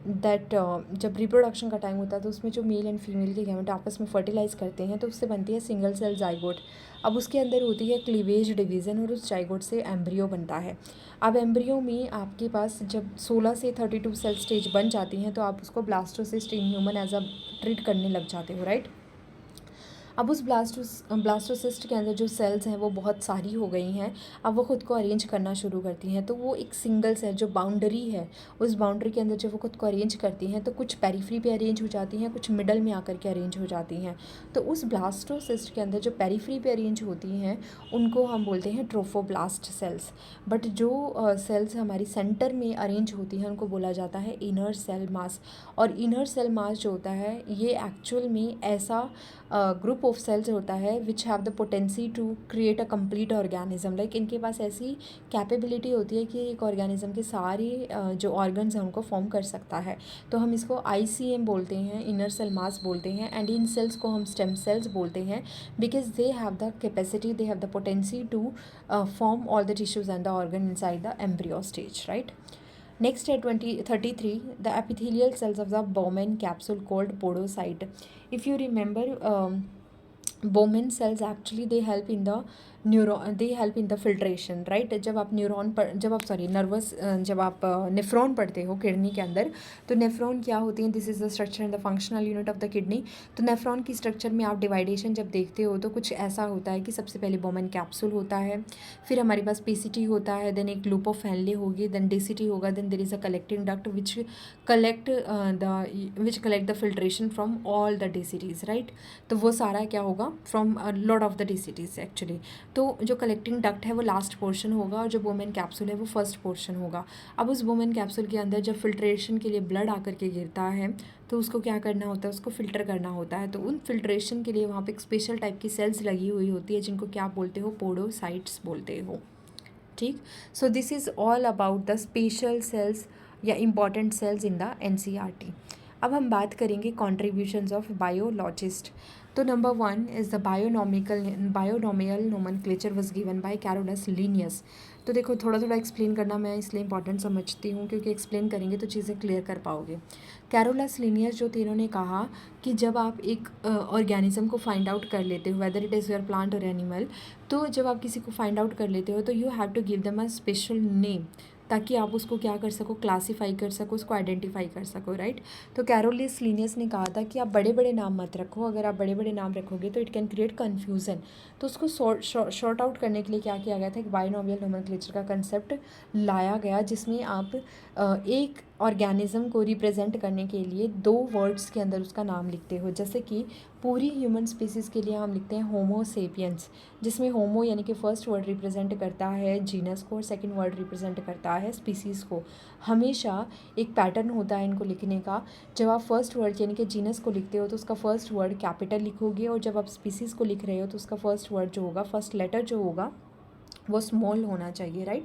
That जब reproduction का time होता है तो उसमें जो male and female के gamete आपस में फर्टिलाइज़ करते हैं तो उससे बनती है सिंगल सेल जाइगोट। अब उसके अंदर होती है क्लीवेज डिवीज़न और उस जाइगोट से एम्ब्रियो बनता है। अब एम्ब्रियो में आपके पास जब 16 से 32 सेल स्टेज बन जाती हैं तो आप उसको blastocyst in human as a treat करने लग जाते हो, राइट। अब उस ब्लास्टोसिस्ट के अंदर जो सेल्स हैं वो बहुत सारी हो गई हैं। अब वो खुद को अरेंज करना शुरू करती हैं तो वो एक सिंगल सेल जो बाउंड्री है उस बाउंड्री के अंदर जब वो खुद को अरेंज करती हैं तो कुछ पेरिफ्री पे अरेंज हो जाती हैं, कुछ मिडल में आकर के अरेंज हो जाती हैं। तो उस ब्लास्टोसिस्ट के अंदर जो पेरिफ्री पे अरेंज होती हैं उनको हम बोलते हैं ट्रोफोब्लास्ट सेल्स। बट जो सेल्स हमारी सेंटर में अरेंज होती हैं उनको बोला जाता है इनर सेल मास। और इनर सेल मास जो होता है ये एक्चुअल में ऐसा ग्रुप ऑफ सेल्स होता है which have the potency to create a complete organism. Like इनके पास ऐसी कैपेबिलिटी होती है कि एक ऑर्गेनिज्म के सारे जो ऑर्गन्स हैं उनको फॉर्म कर सकता है। तो हम इसको ICM बोलते हैं, इनर सेल मास बोलते हैं। एंड इन सेल्स को हम स्टेम सेल्स बोलते हैं because they have the capacity, they have the potency to form all the tissues and the organ inside the embryo stage, right. Next at 33, the epithelial cells of the Bowman capsule called podocyte. If you remember, Bowman cells actually they help in the neuron, they help in the filtration, right. जब आप जब आप nephron पढ़ते हो kidney के अंदर तो nephron क्या होती हैं, this is the structure and the functional unit of the kidney. तो नेफ्रॉन की स्ट्रक्चर में आप डिवाइडेशन जब देखते हो तो कुछ ऐसा होता है कि सबसे पहले बोमन कैप्सूल होता है, फिर हमारे पास पीसीटी होता है, देन एक लूप ऑफ फैनले होगी, देन डीसीटी होगा, then there is a collecting duct which collect the filtration from all the DCTs, right. तो वो सारा क्या होगा from lot of the DCTs actually. तो जो कलेक्टिंग डक्ट है वो लास्ट पोर्शन होगा और जो बोमेन कैप्सूल है वो फर्स्ट पोर्शन होगा। अब उस बोमेन कैप्सूल के अंदर जब फिल्ट्रेशन के लिए ब्लड आकर के गिरता है तो उसको क्या करना होता है, उसको फिल्टर करना होता है। तो उन फिल्ट्रेशन के लिए वहाँ पे एक स्पेशल टाइप की सेल्स लगी हुई होती है जिनको क्या बोलते हो, पोडोसाइट्स बोलते हो, ठीक। So this is all about the special cells या important cells in the NCERT। अब हम बात करेंगे कॉन्ट्रीब्यूशंस ऑफ बायोलॉजिस्ट। तो number 1 is the binomial nomenclature was given by Carolus Linnaeus. तो देखो थोड़ा थोड़ा एक्सप्लेन करना मैं इसलिए इंपॉर्टेंट समझती हूँ क्योंकि एक्सप्लेन करेंगे तो चीज़ें क्लियर कर पाओगे। कैरोलस लीनियस जो थे इन्होंने कहा कि जब आप एक ऑर्गेनिज्म को फाइंड आउट कर लेते हो, whether it is your plant और एनिमल, तो जब आप किसी को फाइंड आउट कर लेते हो तो you have to give them a special name ताकि आप उसको क्या कर सको, क्लासीफाई कर सको, उसको आइडेंटिफाई कर सको, राइट। तो कैरोलस लीनियस ने कहा था कि आप बड़े बड़े नाम मत रखो, अगर आप बड़े बड़े नाम रखोगे तो इट कैन क्रिएट कन्फ्यूज़न। तो उसको शॉर्ट आउट करने के लिए क्या किया गया था, एक बायोनोमियल नोमेनक्लेचर का कंसेप्ट लाया गया जिसमें आप एक ऑर्गेनिज्म को रिप्रेजेंट करने के लिए 2 वर्ड्स के अंदर उसका नाम लिखते हो। जैसे कि पूरी ह्यूमन स्पीसीज़ के लिए हम लिखते हैं होमो सेपियंस, जिसमें होमो यानी कि फर्स्ट वर्ड रिप्रेजेंट करता है जीनस को और सेकंड वर्ड रिप्रेजेंट करता है स्पीसीज़ को। हमेशा एक पैटर्न होता है इनको लिखने का, जब आप फर्स्ट वर्ड यानी कि जीनस को लिखते हो तो उसका फर्स्ट वर्ड कैपिटल लिखोगे और जब आप स्पीसीज़ को लिख रहे हो तो उसका फर्स्ट वर्ड जो होगा, फर्स्ट लेटर जो होगा वो स्मॉल होना चाहिए, राइट।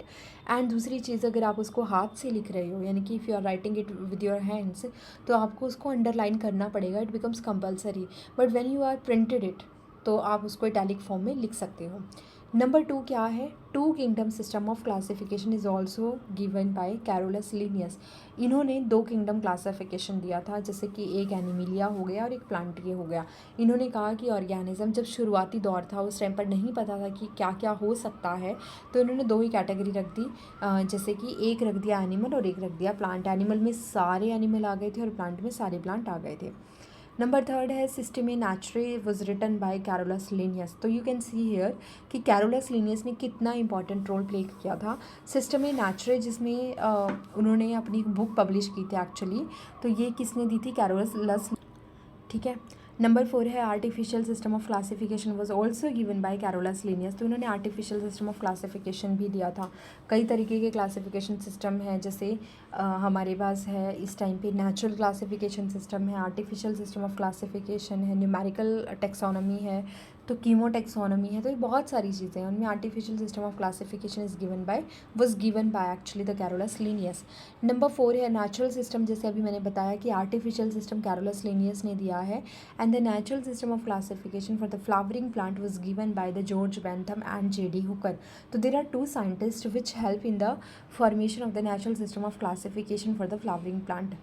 एंड दूसरी चीज़, अगर आप उसको हाथ से लिख रहे हो यानी कि if you are writing it with your hands तो आपको उसको अंडरलाइन करना पड़ेगा, it becomes compulsory. But when you are printed it तो आप उसको इटैलिक फॉर्म में लिख सकते हो। नंबर 2 क्या है, 2 kingdom system of classification is also given by Carolus Linnaeus. इन्होंने 2 किंगडम क्लासिफिकेशन दिया था, जैसे कि एक एनिमिलिया हो गया और एक प्लांटिए हो गया। इन्होंने कहा कि ऑर्गेनिज्म जब शुरुआती दौर था उस टाइम पर नहीं पता था कि क्या क्या हो सकता है, तो इन्होंने 2 ही कैटेगरी रख दी, जैसे कि एक रख दिया एनिमल और एक रख दिया प्लांट। एनिमल में सारे एनिमल आ गए थे और प्लांट में सारे प्लांट आ गए थे। नंबर 3 है Systema Naturae was written by Carolus Linnaeus. तो यू कैन सी हेयर कि कैरोलस लीनियस ने कितना इंपॉर्टेंट रोल प्ले किया था सिस्टमे नेचुरे, जिसमें उन्होंने अपनी बुक पब्लिश की थी एक्चुअली। तो ये किसने दी थी, कैरोलस, ठीक है। नंबर 4 है artificial system of classification was also given by Carolus Linnaeus. तो उन्होंने आर्टिफिशियल सिस्टम ऑफ क्लासिफिकेशन भी दिया था। कई तरीके के क्लासिफिकेशन सिस्टम हैं, जैसे हमारे पास है इस टाइम पे नेचुरल क्लासिफिकेशन सिस्टम है, आर्टिफिशियल सिस्टम ऑफ क्लासिफिकेशन है, न्यूमेरिकल टेक्सोनॉमी है, तो कीमो टेक्सोनॉमी है। तो ये बहुत सारी चीज़ें हैं, उनमें artificial system of classification was given bye actually the Carolus Linnaeus. Number 4 है नेचुरल सिस्टम, जैसे अभी मैंने बताया कि आर्टिफिशियल सिस्टम कैरोलस लीनियस ने दिया है। And the natural system of classification for the flowering plant was given by the George Bentham and J.D. Hooker. तो there are 2 scientist which help in the formation of the natural system of classification for the flowering plant.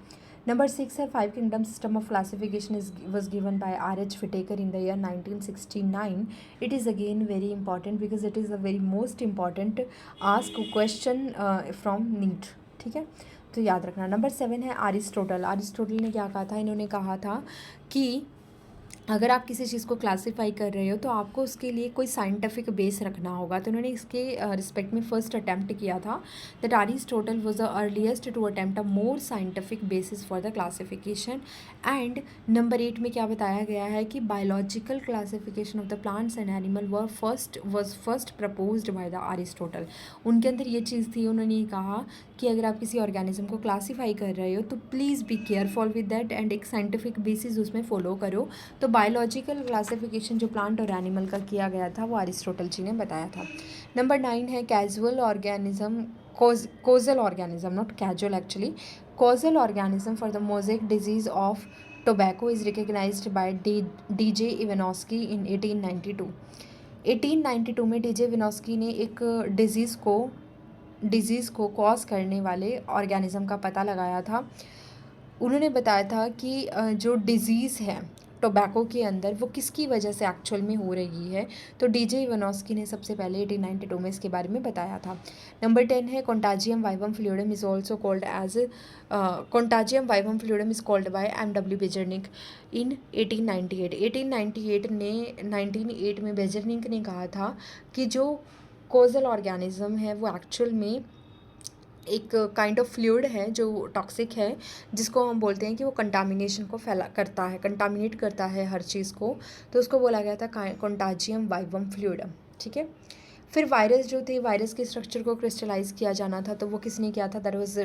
Number 6 है five kingdom system of classification is was given by R.H. Whittaker in the year 1969. It is again very important because it is a very most important ask question from NEET. ठीक है, तो याद रखना. Number 7 है Aristotle ने क्या कहा था, इन्होंने कहा था कि अगर आप किसी चीज़ को क्लासीफाई कर रहे हो तो आपको उसके लिए कोई साइंटिफिक बेस रखना होगा. तो उन्होंने इसके रिस्पेक्ट में फर्स्ट अटैम्प्ट किया था that Aristotle was the earliest to attempt a more scientific basis for the classification. And number 8 में क्या बताया गया है कि biological classification of the plants and animal was first proposed by the Aristotle. उनके अंदर ये चीज़ थी, उन्होंने ये कहा कि अगर आप किसी ऑर्गेनिज्म को क्लासीफाई कर रहे हो तो please be careful with that and एक साइंटिफिक बेसिस उसमें फॉलो करो. तो बायोलॉजिकल क्लासिफिकेशन जो प्लांट और एनिमल का किया गया था वो अरिस्टोटल जी ने बताया था. नंबर 9 है casual organism causal organism, not casual actually, causal organism for the mosaic disease of tobacco is recognized by DJ Ivanowsky in 1892. 1892 में डीजे इवानोस्की ने एक डिज़ीज़ को कॉज करने वाले ऑर्गेनिज्म का पता लगाया था. उन्होंने बताया था कि जो डिज़ीज़ है टोबैको के अंदर वो किसकी वजह से एक्चुअल में हो रही है. तो डीजे इवानोस्की ने सबसे पहले 1892 में इसके बारे में बताया था. नंबर 10 है contagium vivum fluidum is also called as contagium vivum fluidum is called by M.W. Beijerinck in 1898 ने 1908 में बेजरनिक ने कहा था कि जो कोजल ऑर्गेनिज्म है वो एक्चुअल में एक काइंड ऑफ फ्लूइड है जो टॉक्सिक है, जिसको हम बोलते हैं कि वो कंटामिनेशन को कंटामिनेट करता है हर चीज़ को. तो उसको बोला गया था कॉन्टाजियम वाइवम फ्लूइडम. ठीक है, फिर वायरस जो थे, वायरस के स्ट्रक्चर को क्रिस्टलाइज किया जाना था, तो वो किसने किया था, that was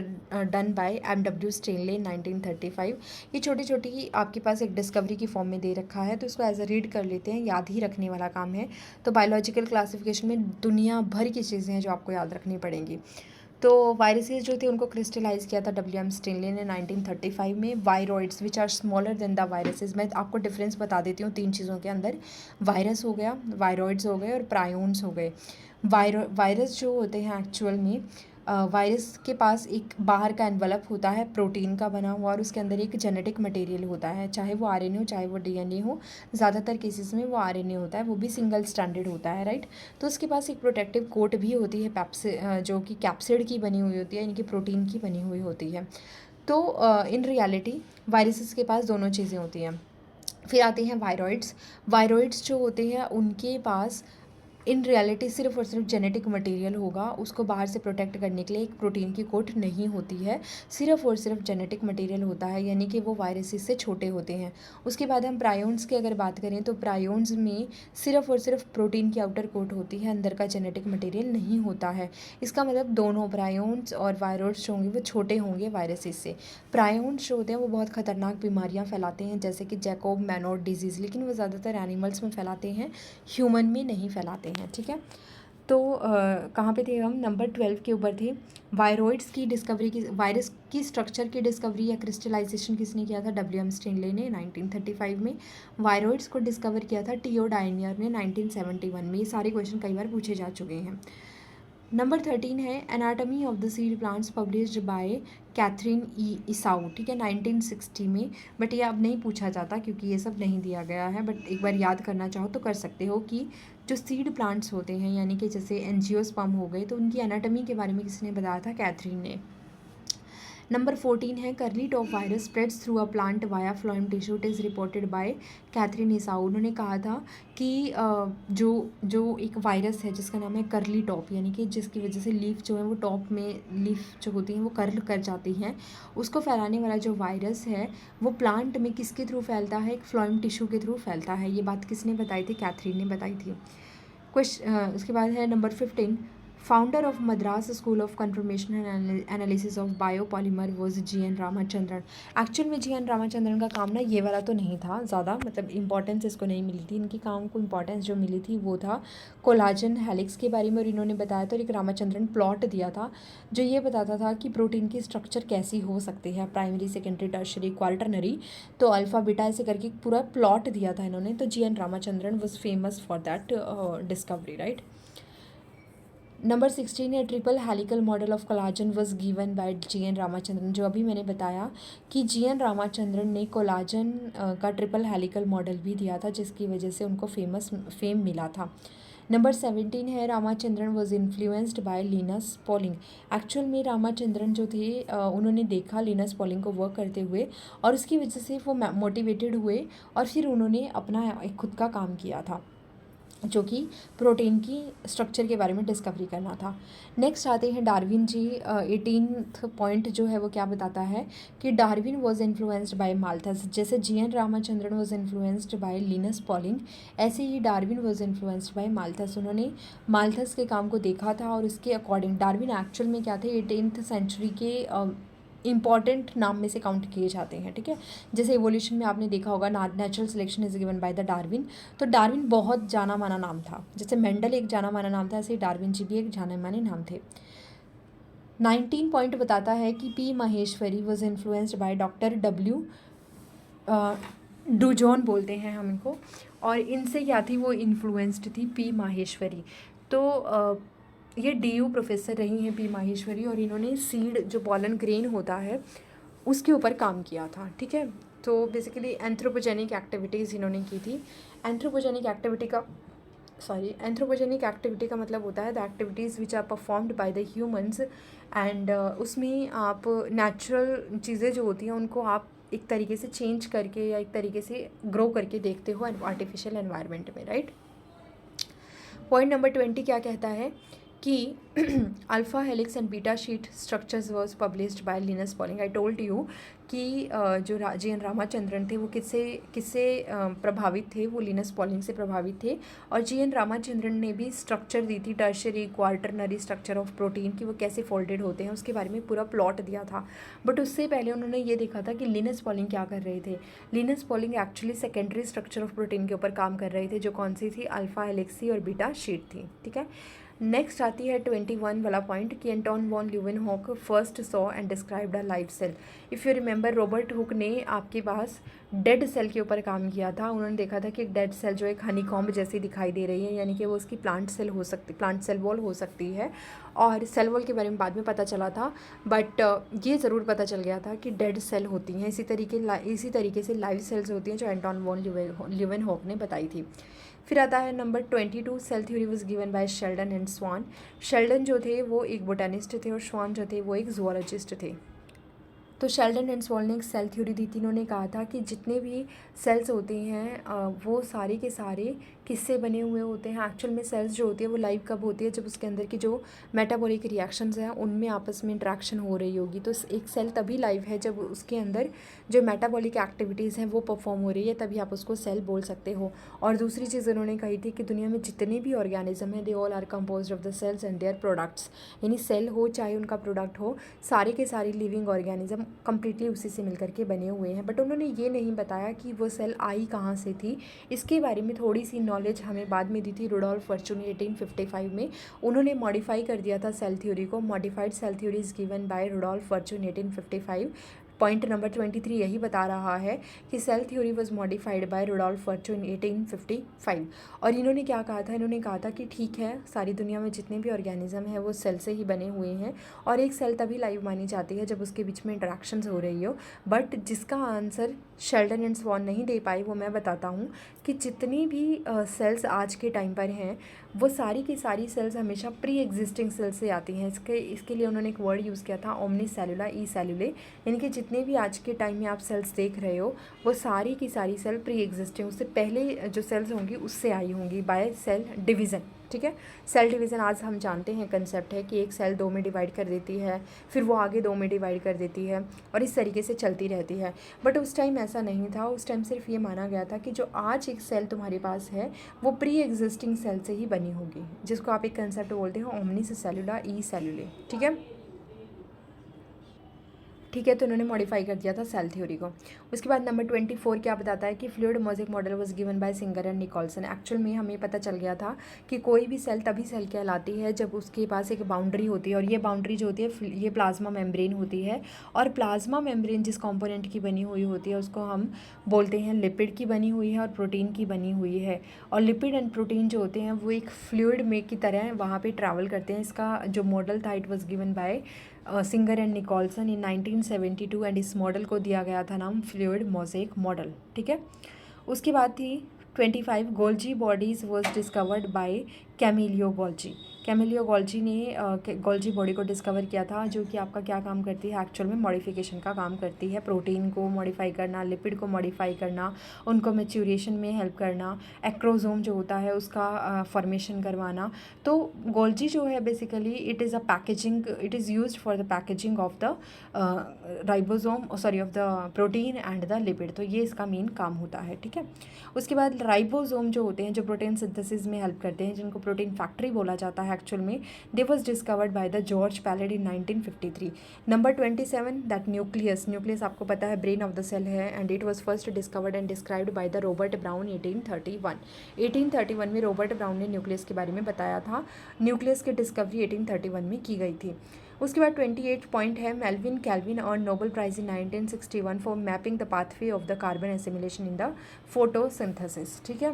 done by M.W. Stanley in 1935. ये छोटी छोटी आपके पास एक डिस्कवरी की फॉर्म में दे रखा है, तो इसको एज अ रीड कर लेते हैं, याद ही रखने वाला काम है. तो बायोलॉजिकल क्लासिफिकेशन में दुनिया भर की चीज़ें हैं जो आपको याद रखनी पड़ेंगी. तो वायरसेस जो थे उनको क्रिस्टलाइज किया था W.M. स्टेनले ने 1935 में. Viroids which are smaller than the viruses. मैं आपको डिफरेंस बता देती हूँ तीन चीज़ों के अंदर. वायरस हो गया, वायरॉइड्स हो गए और प्रायोन्स हो गए. वायरस जो होते हैं एक्चुअल में वायरस के पास एक बाहर का एनवलप होता है प्रोटीन का बना हुआ, और उसके अंदर एक जेनेटिक मटेरियल होता है, चाहे वो RNA हो चाहे वो DNA हो. ज़्यादातर केसेस में वो RNA होता है, वो भी सिंगल स्टैंडर्ड होता है, राइट. तो उसके पास एक प्रोटेक्टिव कोट भी होती है जो कि कैप्सिड की बनी हुई होती है, यानी कि प्रोटीन की बनी हुई होती है. तो इन रियलिटी वायरसेस के पास दोनों चीज़ें होती हैं. फिर आते हैं वायरॉइड्स जो होते हैं उनके पास इन रियलिटी सिर्फ और सिर्फ जेनेटिक मटेरियल होगा, उसको बाहर से प्रोटेक्ट करने के लिए एक प्रोटीन की कोट नहीं होती है, सिर्फ और सिर्फ जेनेटिक मटेरियल होता है, यानी कि वो वायरसेस से छोटे होते हैं. उसके बाद हम प्रायोन्स की अगर बात करें तो प्रायोन्स में सिर्फ और सिर्फ प्रोटीन की आउटर कोट होती है, अंदर का जेनेटिक मटेरियल नहीं होता है. इसका मतलब दोनों प्रायोन्स और वायरस जो होंगे वो छोटे होंगे वायरसेस से. प्रायोन्स जो होते हैं वो बहुत ख़तरनाक बीमारियाँ फैलाते हैं, जैसे कि जैकोब मैनोर डिजीज़, लेकिन वो ज़्यादातर एनिमल्स में फैलाते हैं, ह्यूमन में नहीं फैलाते हैं. ठीक है, तो कहाँ पे थे हम, नंबर 12 के ऊपर थे. वायरॉइड्स की डिस्कवरी वायरस की स्ट्रक्चर की डिस्कवरी या क्रिस्टलाइजेशन किसने किया था, W.M. स्टेनले ने 1935 में. वायरॉइड्स को डिस्कवर किया था T.O. डायनियर ने 1971 में. ये सारे क्वेश्चन कई बार पूछे जा चुके हैं. नंबर 13 है anatomy of the seed plants published by Katherine Esau. ठीक है, 1960 में. बट ये अब नहीं पूछा जाता क्योंकि ये सब नहीं दिया गया है, बट एक बार याद करना चाहो तो कर सकते हो कि जो सीड प्लांट्स होते हैं, यानी कि जैसे एंजियोस्पर्म हो गए, तो उनकी एनाटमी के बारे में किसने बताया था, कैथरीन ने. नंबर 14 है curly top virus spreads through a plant via phloem tissue. It is reported by Katherine Esau. उन्होंने कहा था कि जो एक वायरस है जिसका नाम है करली टॉप, यानी कि जिसकी वजह से लीफ जो है वो टॉप में लीफ जो होती हैं वो कर्ल कर जाती हैं, उसको फैलाने वाला जो वायरस है वो प्लांट में किसके थ्रू फैलता है, एक फ्लोएम टिश्यू के थ्रू फैलता है. ये बात किसने बताई थी, कैथरीन ने बताई थी. उसके बाद है number 15. Founder of Madras school of confirmation and analysis of biopolymer was G.N. Ramachandran. Actual में G.N. रामाचंद्रन का काम ना ये वाला तो नहीं था ज़्यादा, मतलब इंपॉर्टेंस इसको नहीं मिली थी. इनके काम को इंपॉर्टेंस जो मिली थी वो था कोलाजन हेलिक्स के बारे में, और इन्होंने बताया था. और एक रामाचंद्रन प्लॉट दिया था जो ये बताता था कि प्रोटीन की स्ट्रक्चर कैसी हो सकती है, प्राइमरी सेकेंडरी टर्शरी क्वार्टरनरी, तो अल्फ़ा बीटा ऐसे करके पूरा प्लॉट दिया था इन्होंने. तो G.N. Ramachandran was famous for that discovery, right. Number 16 है triple helical model of collagen was given bye GN. Ramachandran. जो अभी मैंने बताया कि जी.एन. रामाचंद्रन ने कोलाजन का ट्रिपल हेलिकल मॉडल भी दिया था, जिसकी वजह से उनको फेम मिला था। नंबर 17 है Ramachandran was influenced by Linus polling. Actual में रामाचंद्रन जो थे उन्होंने देखा लिनस पॉलिंग को वर्क करते हुए, और उसकी वजह से वो मोटिवेटेड हुए और फिर उन्होंने अपना एक खुद का काम किया था, जो कि प्रोटीन की स्ट्रक्चर के बारे में डिस्कवरी करना था। नेक्स्ट आते हैं डार्विन जी। 18th पॉइंट जो है वो क्या बताता है कि Darwin was influenced by Malthus. जैसे G N. Ramachandran was influenced by Linus Pauling, ऐसे ही Darwin was influenced by Malthus. उन्होंने माल्थस के काम को देखा था और उसके अकॉर्डिंग डार्विन एक्चुअल में क्या थे, 18th सेंचुरी के इम्पॉर्टेंट नाम में से काउंट किए जाते हैं। ठीक है, जैसे एवोल्यूशन में आपने देखा होगा natural selection is given by the Darwin, तो डार्विन बहुत जाना माना नाम था। जैसे मेंडल एक जाना माना नाम था, ऐसे ही डार्विन जी भी एक जाने माने नाम थे। 19 पॉइंट बताता है कि P Maheshwari was influenced by doctor W Dudgeon बोलते हैं हम इनको, और इनसे क्या थी, वो इन्फ्लुएंस्ड थी पी माहेश्वरी। तो ये DU प्रोफेसर रही हैं पी माहेश्वरी, और इन्होंने सीड जो पॉलन ग्रेन होता है उसके ऊपर काम किया था। ठीक है, तो बेसिकली एंथ्रोपोजेनिक एक्टिविटीज़ इन्होंने की थी। एंथ्रोपोजेनिक एक्टिविटी का मतलब होता है the activities which are performed by the humans, and उसमें आप नेचुरल चीज़ें जो होती हैं उनको आप एक तरीके से चेंज करके या एक तरीके से ग्रो करके देखते हो आर्टिफिशियल एनवायरनमेंट में, राइट। पॉइंट नंबर 20 क्या कहता है कि alpha helix and beta sheet structures was published by Linus polling. I told you कि जो जी.एन. रामाचंद्रन थे वो किससे प्रभावित थे, वो लिनस पॉलिंग से प्रभावित थे। और जी.एन. रामाचंद्रन ने भी स्ट्रक्चर दी थी, tertiary quaternary structure of protein की, वो कैसे फोल्डेड होते हैं उसके बारे में पूरा प्लॉट दिया था। बट उससे पहले उन्होंने ये देखा था कि लिनस पॉलिंग क्या कर रहे थे। Linus Pauling actually secondary structure of protein के ऊपर काम कर रहे थे, जो कौन सी थी, अल्फ़ा हेलिक्स और बीटा शीट थी। ठीक है, नेक्स्ट आती है 21 वाला पॉइंट कि Anton von Leeuwenhoek first saw and described a live cell. If you remember, Robert Hooke ने आपके पास डेड सेल के ऊपर काम किया था। उन्होंने देखा था कि एक डेड सेल जो एक हनीकॉम्ब जैसी दिखाई दे रही है, यानी कि वो उसकी प्लांट सेल वॉल हो सकती है, और सेल वॉल के बारे में बाद में पता चला था, बट ये ज़रूर पता चल गया था कि डेड सेल होती हैं। इसी तरीके से लाइव सेल्स होती हैं, जो एंटोन वॉन ल्यूवेनहॉक ने बताई थी। फिर आता है number 22, cell theory was given by Schleiden and Schwann. Schleiden जो थे वो एक बोटेनिस्ट थे और स्वान जो थे वो एक जूलॉजिस्ट थे। तो शेल्डन एंड स्वॉल ने एक सेल थ्योरी दी थी। इन्होंने कहा था कि जितने भी सेल्स होते हैं वो सारे के सारे किससे बने हुए होते हैं। एक्चुअल में सेल्स जो होती है वो लाइव कब होती है, जब उसके अंदर की जो मेटाबॉलिक रिएक्शंस हैं उनमें आपस में इंट्रैक्शन हो रही होगी। तो एक सेल तभी लाइव है जब उसके अंदर जो मेटाबॉलिक एक्टिविटीज़ हैं वो परफॉर्म हो रही है, तभी आप उसको सेल बोल सकते हो। और दूसरी चीज़ उन्होंने कही थी कि दुनिया में जितने भी ऑर्गेनिज्म हैं they all are composed of the cells and their products. यानी सेल हो चाहे उनका प्रोडक्ट हो, सारे के सारे लिविंग ऑर्गेनिज्म कंप्लीटली उसी से मिलकर के बने हुए हैं। बट उन्होंने ये नहीं बताया कि वो सेल आई कहाँ से थी। इसके बारे में थोड़ी सी नॉलेज हमें बाद में दी थी रुडोल्फ वर्चुन 1855 में। उन्होंने मॉडिफाई कर दिया था सेल थ्योरी को। Modified cell theory is given by Rudolf Virchow 1855। Point number 23 यही बता रहा है कि cell theory was modified by Rudolf Virchow 1855। और इन्होंने क्या कहा था, इन्होंने कहा था कि ठीक है, सारी दुनिया में जितने भी ऑर्गेनिज्म हैं वो सेल से ही बने हुए हैं, और एक सेल तभी लाइव मानी जाती है जब उसके बीच में इंटरेक्शंस हो रही हो। बट जिसका आंसर शेल्डन एंड स्वॉन नहीं दे पाई वो मैं बताता हूँ कि जितनी भी सेल्स आज के टाइम पर हैं वो सारी की सारी सेल्स हमेशा प्री एग्जिस्टिंग सेल से आती हैं। इसके लिए उन्होंने एक वर्ड यूज़ किया था, ओमनी सेलुला ई सेलुले, यानी कि जितने भी आज के टाइम में आप सेल्स देख रहे हो वो सारी की सारी सेल प्री एग्जिस्टिंग, उससे पहले जो सेल्स होंगी उससे आई होंगी बाय सेल डिवीज़न। ठीक है, सेल डिवीज़न आज हम जानते हैं कंसेप्ट है कि एक सेल 2 में डिवाइड कर देती है, फिर वो आगे 2 में डिवाइड कर देती है, और इस तरीके से चलती रहती है। बट उस टाइम ऐसा नहीं था। उस टाइम सिर्फ ये माना गया था कि जो आज एक सेल तुम्हारे पास है वो प्री एग्जिस्टिंग सेल से ही बनी होगी, जिसको आप एक कंसेप्ट बोलते हो ओमनी सेलुला ई सेलुले। ठीक है, ठीक है, तो उन्होंने मॉडिफाई कर दिया था सेल थ्योरी को। उसके बाद नंबर 24 क्या बताता है कि fluid mosaic model was given by Singer and Nicolson. Actual में हमें पता चल गया था कि कोई भी सेल तभी सेल कहलाती है जब उसके पास एक बाउंड्री होती है, और ये बाउंड्री जो होती है ये प्लाज्मा मेम्ब्रेन होती है। और प्लाज्मा मेम्ब्रेन जिस कंपोनेंट की बनी हुई होती है उसको हम बोलते हैं लिपिड की बनी हुई है और प्रोटीन की बनी हुई है। और लिपिड एंड प्रोटीन जो होते हैं वो एक फ्लूइड में की तरह वहाँ पे ट्रैवल करते हैं। इसका जो मॉडल था it was given by Singer and Nicolson in 1972 and इस मॉडल को दिया गया था नाम फ्लूइड मोज़ेक मॉडल। ठीक है, उसके बाद थी 25 Golgi bodies was discovered by Camillo Golgi. Camillo Golgi ने गोल्जी बॉडी को डिस्कवर किया था, जो कि आपका क्या काम करती है, एक्चुअल में मॉडिफिकेशन का काम करती है। प्रोटीन को मॉडिफाई करना, लिपिड को मॉडिफाई करना, उनको मैच्योरेशन में हेल्प करना, एक्रोजोम जो होता है उसका फॉर्मेशन करवाना। तो गोल्जी जो है basically it is a packaging, it is used for the packaging of the ribosome of the protein and the lipid. तो ये इसका मेन काम होता है। ठीक है, उसके बाद राइबोसोम जो होते हैं जो प्रोटीन सिंथेसिस में हेल्प करते हैं, जिनको प्रोटीन फैक्ट्री बोला जाता है एक्चुअल में, they was discovered by the George pallid in 1953। Number 27 that nucleus. Nucleus आपको पता है ब्रेन ऑफ द सेल है and it was first discovered and described by the Robert brown 1831। 1831 में रॉबर्ट ब्राउन ने न्यूक्लियस के बारे में बताया था। न्यूक्लियस की डिस्कवरी 1831 में की गई थी। उसके बाद 28 पॉइंट है Melvin Calvin earn Nobel prize in 1961 for mapping the pathway of the carbon assimilation in the photosynthesis. ठीक है,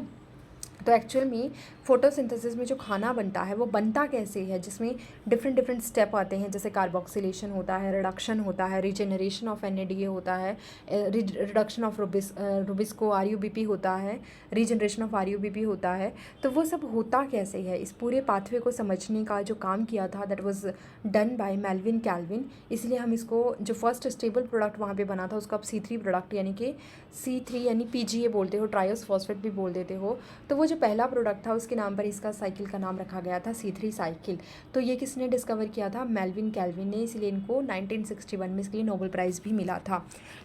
तो एक्चुअल में फोटोसिंथेसिस में जो खाना बनता है वो बनता कैसे है, जिसमें डिफरेंट स्टेप आते हैं, जैसे कार्बोक्सिलेशन होता है, रिडक्शन होता है, रीजनरेशन ऑफ NADA होता है, रिडक्शन ऑफ रुबिस्को RUBP होता है, रीजनरेशन ऑफ RUBP होता है। तो वो सब होता कैसे है, इस पूरे पाथवे को समझने का जो काम किया था that was done by Melvin Calvin. इसलिए हम इसको जो फर्स्ट स्टेबल प्रोडक्ट वहाँ पे बना था उसको आप C3 प्रोडक्ट यानी कि C3 यानी PGA बोलते हो, ट्रायोस फॉस्फेट भी बोल देते हो। तो वो जो पहला प्रोडक्ट था उसके नाम पर इसका साइकिल का नाम रखा गया था C3 साइकिल। तो ये किसने डिस्कवर किया था, मेल्विन कैल्विन ने, इसलिए इनको 1961 में इसके लिए नोबेल प्राइज़ भी मिला था।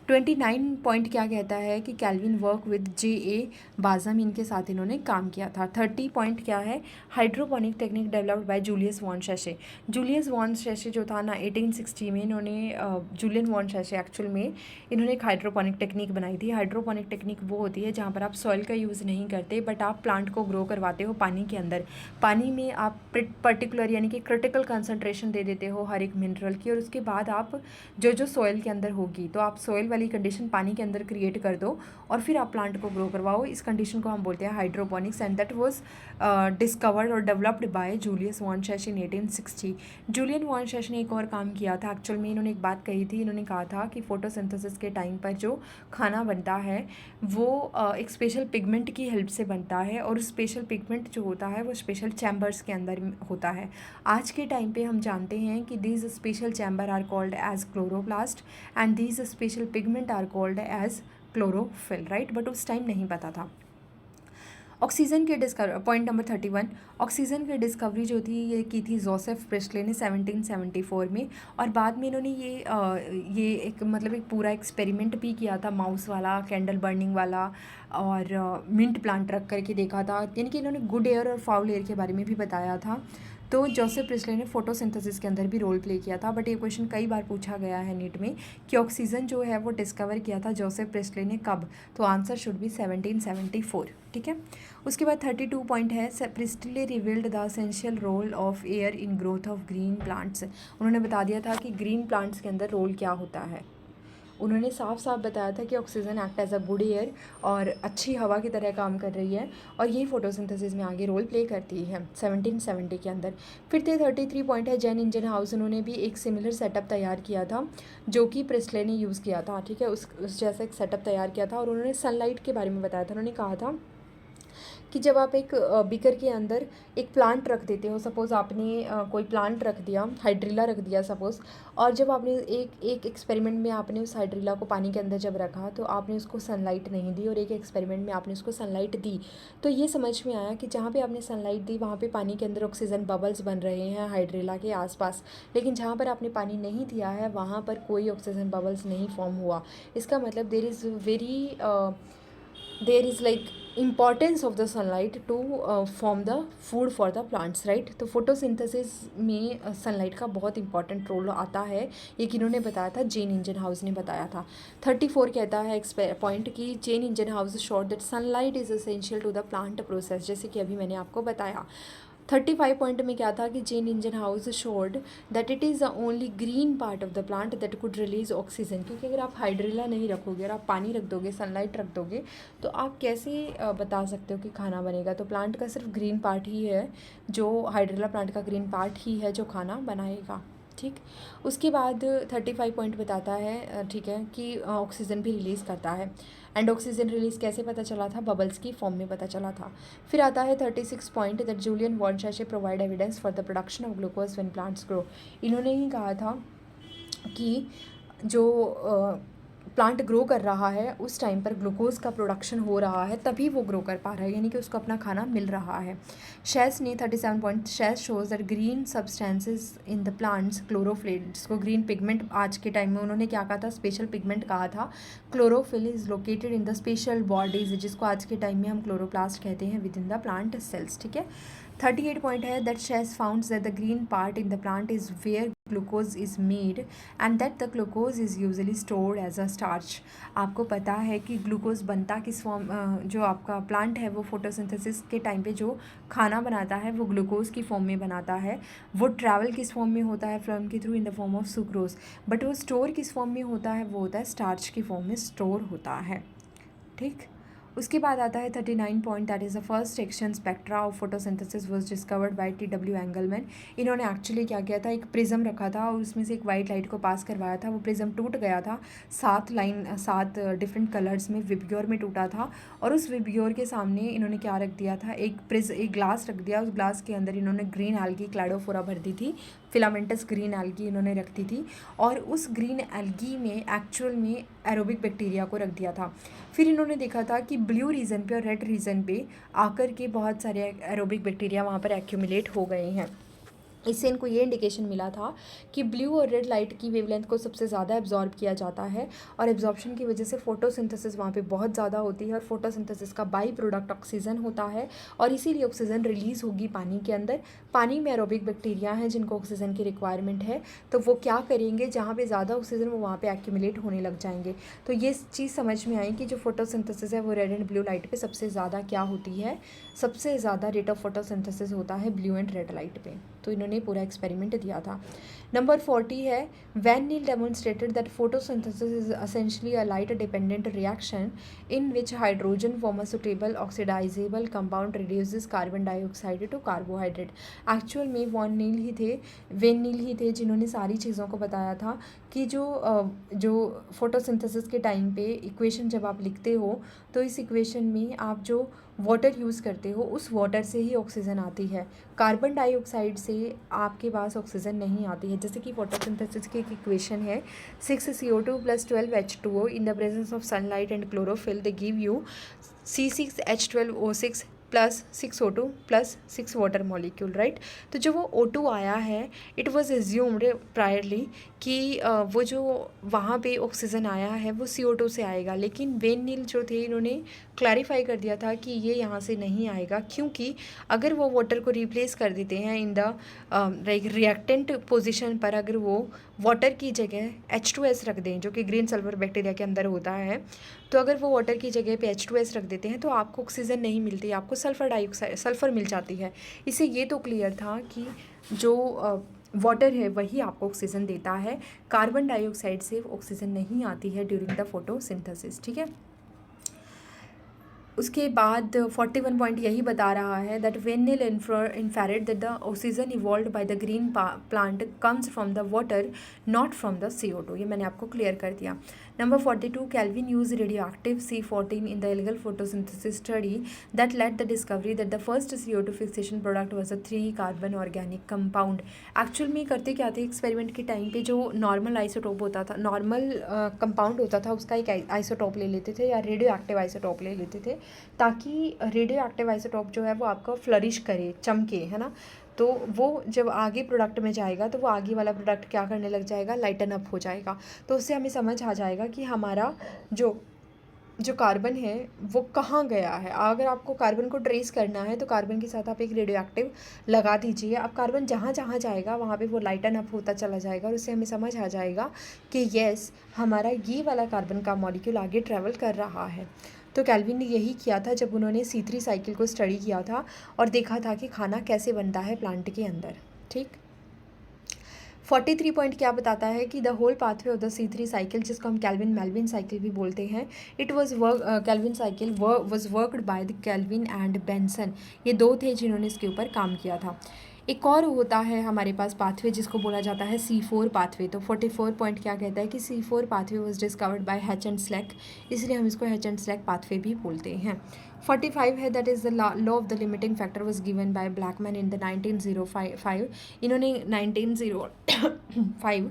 29 पॉइंट क्या कहता है कि कैल्विन वर्क विद J.A. बाज़म, इनके साथ इन्होंने काम किया था। 30 पॉइंट क्या है, hydroponic technique developed by Julius von Sachs. Julius von Sachs जो था ना 1860 में, इन्होंने जूलियन वॉन शेशे एक्चुअल में इन्होंने एक हाइड्रोपोनिक टेक्निक बनाई थी। हाइड्रोपोनिक टेक्निक वो होती है जहाँ पर आप सॉइल का यूज़ नहीं करते बट आप प्लांट को ग्रो करवाते हो पानी के अंदर। पानी में आप पर्टिकुलर यानी कि क्रिटिकल कंसंट्रेशन दे देते हो हर एक मिनरल की, और उसके बाद आप जो सॉइल के अंदर होगी तो आप सॉइल वाली कंडीशन पानी के अंदर क्रिएट कर दो और फिर आप प्लांट को ग्रो करवाओ। इस कंडीशन को हम बोलते हैं hydroponics and that was discovered और developed by Julius von Sachs in 1860। Julian von Sachs ने एक और काम किया था एक्चुअल में, इन्होंने एक बात कही थी, इन्होंने कहा था कि फोटोसिंथेसिस के टाइम पर जो खाना बनता है वो एक स्पेशल पिगमेंट की हेल्प से बनता है, और स्पेशल पिगमेंट जो होता है वो स्पेशल चैम्बर्स के अंदर होता है। आज के टाइम पे हम जानते हैं कि these special chamber are called as chloroplast and these special pigment are called as chlorophyll, right, but उस टाइम नहीं पता था। ऑक्सीजन की पॉइंट नंबर 31, ऑक्सीजन की डिस्कवरी जो थी ये की थी जोसेफ प्रिस्टले ने 1774 में, और बाद में इन्होंने ये एक मतलब एक पूरा एक्सपेरिमेंट भी किया था माउस वाला, कैंडल बर्निंग वाला, और मिंट प्लांट रख करके देखा था, यानी कि इन्होंने गुड एयर और फाउल एयर के बारे में भी बताया था। तो जोसेफ प्रिस्टले ने फोटोसिंथेसिस के अंदर भी रोल प्ले किया था, बट ये क्वेश्चन कई बार पूछा गया है नीट में कि ऑक्सीजन जो है वो डिस्कवर किया था जोसेफ प्रिस्टले ने कब, तो आंसर शुड बी 1774। ठीक है, उसके बाद 32 पॉइंट है Priestley revealed the essential role of air in growth of green plants. उन्होंने बता दिया था कि ग्रीन प्लांट्स के अंदर रोल क्या होता है। उन्होंने साफ साफ बताया था कि oxygen act as a good air और अच्छी हवा की तरह काम कर रही है, और यही फोटोसिंथेसिस में आगे रोल प्ले करती है 1770 के अंदर। फिर 33 पॉइंट है जेन इंजन हाउस, उन्होंने भी एक सिमिलर सेटअप तैयार किया था जो कि प्रिस्टले ने यूज़ किया था। ठीक है, उस जैसा एक सेटअप तैयार किया था, और उन्होंने सनलाइट के बारे में बताया था। उन्होंने कहा था कि जब आप एक बीकर के अंदर एक प्लांट रख देते हो, सपोज़ आपने कोई प्लांट रख दिया, हाइड्रिला रख दिया सपोज़, और जब आपने एक एक्सपेरिमेंट में आपने उस हाइड्रिला को पानी के अंदर जब रखा तो आपने उसको सनलाइट नहीं दी, और एक एक्सपेरिमेंट में आपने उसको सनलाइट दी, तो ये समझ में आया कि जहाँ पे आपने सनलाइट दी वहाँ पे पानी के अंदर ऑक्सीजन बबल्स बन रहे हैं हाइड्रिला के आसपास, लेकिन जहाँ पर आपने पानी नहीं दिया है वहाँ पर कोई ऑक्सीजन बबल्स नहीं फॉर्म हुआ। इसका मतलब there is like importance of the sunlight to form the food for the plants, right. तो फोटोसिंथेसिस में सनलाइट का बहुत इंपॉर्टेंट रोल आता है, ये किन्होंने बताया था, जेन इंजनहाउस ने बताया था। 34 कहता है पॉइंट कि Jan Ingenhousz showed that sunlight is essential to the plant process, जैसे कि अभी मैंने आपको बताया। 35 पॉइंट में क्या था कि Jan Ingenhousz showed that it is the only green part of the plant that could release oxygen, क्योंकि अगर आप हाइड्रिला नहीं रखोगे और आप पानी रख दोगे, सनलाइट रख दोगे, तो आप कैसे बता सकते हो कि खाना बनेगा। तो प्लांट का सिर्फ ग्रीन पार्ट ही है, जो हाइड्रिला प्लांट का ग्रीन पार्ट ही है जो खाना बनाएगा, ठीक। उसके बाद 35 पॉइंट बताता है, ठीक है, कि ऑक्सीजन भी रिलीज़ करता है। एंड ऑक्सीजन रिलीज़ कैसे पता चला था? बबल्स की फॉर्म में पता चला था। फिर आता है 36 point that Julian von Sachs provide evidence for the production of glucose when plants grow. इन्होंने ही कहा था कि जो प्लांट ग्रो कर रहा है उस टाइम पर ग्लूकोज का प्रोडक्शन हो रहा है, तभी वो ग्रो कर पा रहा है, यानी कि उसको अपना खाना मिल रहा है। शेस ने 37 पॉइंट, शेस shows that green substances in the plants chlorophyll, जिसको ग्रीन पिगमेंट आज के टाइम में उन्होंने क्या कहा था? स्पेशल पिगमेंट कहा था। Chlorophyll is located in the special bodies, जिसको आज के टाइम में हम क्लोरोप्लास्ट कहते हैं, within the plant cells, ठीक है। 38 पॉइंट है that she's found that the green part in the plant is where glucose is made and that the glucose is usually stored as a starch. आपको पता है कि glucose बनता किस form, जो आपका प्लांट है वो फोटोसिंथेसिस के टाइम पे जो खाना बनाता है वो ग्लूकोज की फॉर्म में बनाता है। वो ट्रैवल किस फॉर्म में होता है? फ्लोएम के through in the form of sucrose. But वो स्टोर किस फॉर्म में होता है? वो होता है स्टार्च की फॉर्म में स्टोर होता है, ठीक। उसके बाद आता है 39 point that is the first action spectra of photosynthesis was discovered by T.W. Engelmann. इन्होंने एक्चुअली क्या किया था? एक प्रिज्म रखा था और उसमें से एक वाइट लाइट को पास करवाया था, वो प्रिज्म टूट गया था, 7 डिफरेंट कलर्स में विबग्योर में टूटा था, और उस विबग्योर के सामने इन्होंने क्या रख दिया था? एक ग्लास रख दिया। उस ग्लास के अंदर इन्होंने ग्रीन एल्गी क्लाइडोफोरा भर दी थी, फिलामेंटस ग्रीन एल्गी इन्होंने रख दी थी, और उस ग्रीन एल्गी में एक्चुअल में एरोबिक बैक्टीरिया को रख दिया था। फिर इन्होंने देखा था कि ब्लू रीजन पे और रेड रीजन पे आकर के बहुत सारे एरोबिक बैक्टीरिया वहाँ पर एक्यूमुलेट हो गए हैं। इससे इनको ये इंडिकेशन मिला था कि ब्लू और रेड लाइट की वेवलेंथ को सबसे ज़्यादा एब्जॉर्ब किया जाता है, और एब्जॉर्प्शन की वजह से फोटोसिंथेसिस वहाँ पे बहुत ज़्यादा होती है, और फोटोसिंथेसिस का बाई प्रोडक्ट ऑक्सीजन होता है, और इसीलिए ऑक्सीजन रिलीज़ होगी पानी के अंदर। पानी में एरोबिक बैक्टीरिया हैं जिनको ऑक्सीजन की रिक्वायरमेंट है, तो वो क्या करेंगे? जहाँ पे ज़्यादा ऑक्सीजन वो वहाँ पे एक्यूमुलेट होने लग जाएंगे। तो ये चीज़ समझ में आई कि जो फोटोसिंथेसिस है वो रेड एंड ब्लू लाइट पे सबसे ज़्यादा क्या होती है? सबसे ज़्यादा रेट ऑफ फोटोसिंथेसिस होता है ब्लू एंड रेड लाइट पे। तो इन्होंने पूरा एक्सपेरिमेंट दिया था। नंबर 40 है van Niel demonstrated that photosynthesis is essentially a light dependent reaction in which hydrogen form a suitable oxidizable compound reduces carbon dioxide to carbohydrate. Actual में van Niel ही थे जिन्होंने सारी चीज़ों को बताया था कि जो फोटोसिंथेसिस के टाइम पे इक्वेशन जब आप लिखते हो, तो इस इक्वेशन में आप जो वाटर यूज़ करते हो उस वाटर से ही ऑक्सीजन आती है, कार्बन डाइऑक्साइड से आपके पास ऑक्सीजन नहीं आती है। जैसे कि फोटोसिंथेसिस की एक इक्वेशन है 6CO2 + 12H2O in the presence of sunlight and chlorophyll they give you C6H12O6 + 6O2 + 6 water molecule, right. तो जो वो O2 आया है, इट वॉज एज्यूम्ड प्रायरली कि वो जो वहाँ पे ऑक्सीजन आया है वो CO2 से आएगा, लेकिन वेन नील जो थे इन्होंने क्लैरिफाई कर दिया था कि ये यहाँ से नहीं आएगा, क्योंकि अगर वो वाटर को रिप्लेस कर देते हैं इन द रिएक्टेंट पोजीशन पर, अगर वो वाटर की जगह H2S रख दें जो कि ग्रीन सल्फर बैक्टीरिया के अंदर होता है, तो अगर वो वाटर की जगह पे H2S रख देते हैं तो आपको ऑक्सीजन नहीं मिलती, आपको सल्फ़र मिल जाती है। इससे ये तो क्लियर था कि जो वाटर है वही आपको ऑक्सीजन देता है, कार्बन डाइऑक्साइड से ऑक्सीजन नहीं आती है ड्यूरिंग द फोटोसिंथेसिस, ठीक है। उसके बाद 41 पॉइंट यही बता रहा है that van Niel inferred that the oxygen evolved by the green plant comes from the water not from the CO2। ये मैंने आपको क्लियर कर दिया। Number 42 Calvin use radioactive C14 in the algal photosynthesis study that led the discovery that the first CO2 fixation product was a 3 carbon organic compound. Actual में करते क्या थे experiment के टाइम पे, जो नॉर्मल आइसोटोप होता था, normal compound होता था, उसका एक आइसोटोप ले लेते थे या रेडियो एक्टिव आइसोटोप ले लेते थे, ताकि रेडियो एक्टिव आइसोटोप जो है वो आपका फ्लरिश करे, चमके, है ना। तो वो जब आगे प्रोडक्ट में जाएगा तो वो आगे वाला प्रोडक्ट क्या करने लग जाएगा? लाइटन अप हो जाएगा। तो उससे हमें समझ आ जाएगा कि हमारा जो जो कार्बन है वो कहाँ गया है। अगर आपको कार्बन को ट्रेस करना है तो कार्बन के साथ आप एक रेडियो एक्टिव लगा दीजिए। अब कार्बन जहाँ जहाँ जाएगा वहाँ पे वो लाइटन अप होता चला जाएगा और उससे हमें समझ आ जाएगा कि येस हमारा ये वाला कार्बन का मॉलिक्यूल आगे ट्रैवल कर रहा है। तो केल्विन ने यही किया था जब उन्होंने C3 साइकिल को स्टडी किया था और देखा था कि खाना कैसे बनता है प्लांट के अंदर। ठीक, 43 पॉइंट क्या बताता है कि the whole pathway of the C3 cycle, जिसको हम कैल्विन मेल्विन साइकिल भी बोलते हैं, it was Calvin cycle was worked by the Calvin and Benson. ये दो थे जिन्होंने इसके ऊपर काम किया था। एक और होता है हमारे पास पाथवे जिसको बोला जाता है C4 पाथवे। तो 44 पॉइंट क्या कहता है कि C4 pathway was discovered by hatch and slack, इसलिए हम इसको हैच एंड स्लैक पाथवे भी बोलते हैं। 45 है that is the law of the limiting factor was given bye Blackman in the 1905। इन्होंने 1905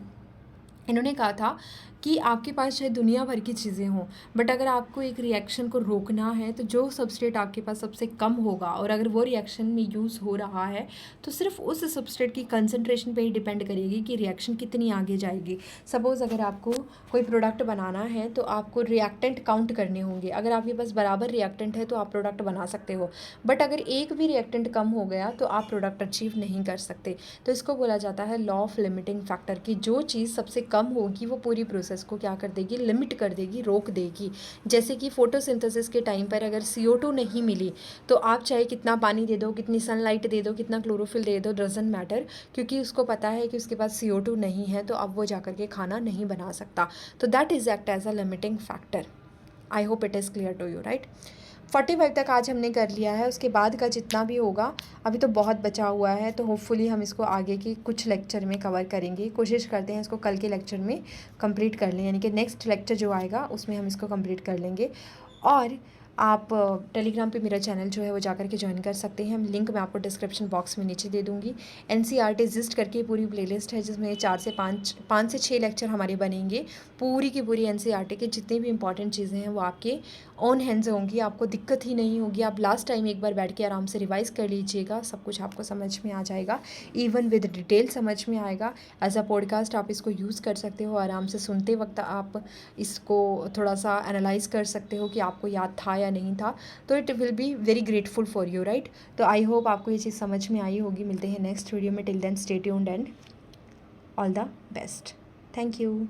इन्होंने कहा था कि आपके पास चाहे दुनिया भर की चीज़ें हों, बट अगर आपको एक रिएक्शन को रोकना है तो जो सबस्ट्रेट आपके पास सबसे कम होगा और अगर वो रिएक्शन में यूज़ हो रहा है तो सिर्फ उस सबस्ट्रेट की कंसंट्रेशन पे ही डिपेंड करेगी कि रिएक्शन कितनी आगे जाएगी। सपोज़ अगर आपको कोई प्रोडक्ट बनाना है तो आपको रिएक्टेंट काउंट करने होंगे। अगर आपके पास बराबर रिएक्टेंट है तो आप प्रोडक्ट बना सकते हो, बट अगर एक भी रिएक्टेंट कम हो गया तो आप प्रोडक्ट अचीव नहीं कर सकते। तो इसको बोला जाता है लॉ ऑफ लिमिटिंग फैक्टर कि जो चीज़ सबसे कम होगी वो पूरी प्रोसेस को क्या कर देगी, लिमिट कर देगी, रोक देगी। जैसे कि फोटोसिंथेसिस के टाइम पर अगर CO2 नहीं मिली तो आप चाहे कितना पानी दे दो, कितनी सनलाइट दे दो, कितना क्लोरोफिल दे दो, डजंट मैटर, क्योंकि उसको पता है कि उसके पास CO2 नहीं है तो अब वो जाकर के खाना नहीं बना सकता। तो that is act as a limiting factor. I hope it is clear to you, right. 45 तक आज हमने कर लिया है। उसके बाद का जितना भी होगा अभी तो बहुत बचा हुआ है, तो होपफुली हम इसको आगे के कुछ लेक्चर में कवर करेंगे। कोशिश करते हैं इसको कल के लेक्चर में कंप्लीट कर लें, यानी कि नेक्स्ट लेक्चर जो आएगा उसमें हम इसको कंप्लीट कर लेंगे। और आप टेलीग्राम पे मेरा चैनल जो है वो जाकर के ज्वाइन कर सकते हैं। लिंक मैं आपको डिस्क्रिप्शन बॉक्स में नीचे दे दूँगी। NCERT जिस्ट करके पूरी प्लेलिस्ट है जिसमें 4 से 5 से 6 लेक्चर हमारे बनेंगे। पूरी की पूरी NCERT के जितनी भी इंपॉर्टेंट चीज़ें हैं वो आपके ऑन हैंड्स होंगी, आपको दिक्कत ही नहीं होगी। आप लास्ट टाइम एक बार बैठ के आराम से रिवाइज़ कर लीजिएगा, सब कुछ आपको समझ में आ जाएगा, इवन विद डिटेल समझ में आएगा। एज अ पॉडकास्ट आप इसको यूज़ कर सकते हो, आराम से सुनते वक्त आप इसको थोड़ा सा एनालाइज कर सकते हो कि आपको याद था या नहीं था। तो it will be very grateful for you, right. तो आई होप आपको ये चीज़ समझ में आई होगी। मिलते हैं नेक्स्ट वीडियो में। Till then stay tuned and all the best. Thank you.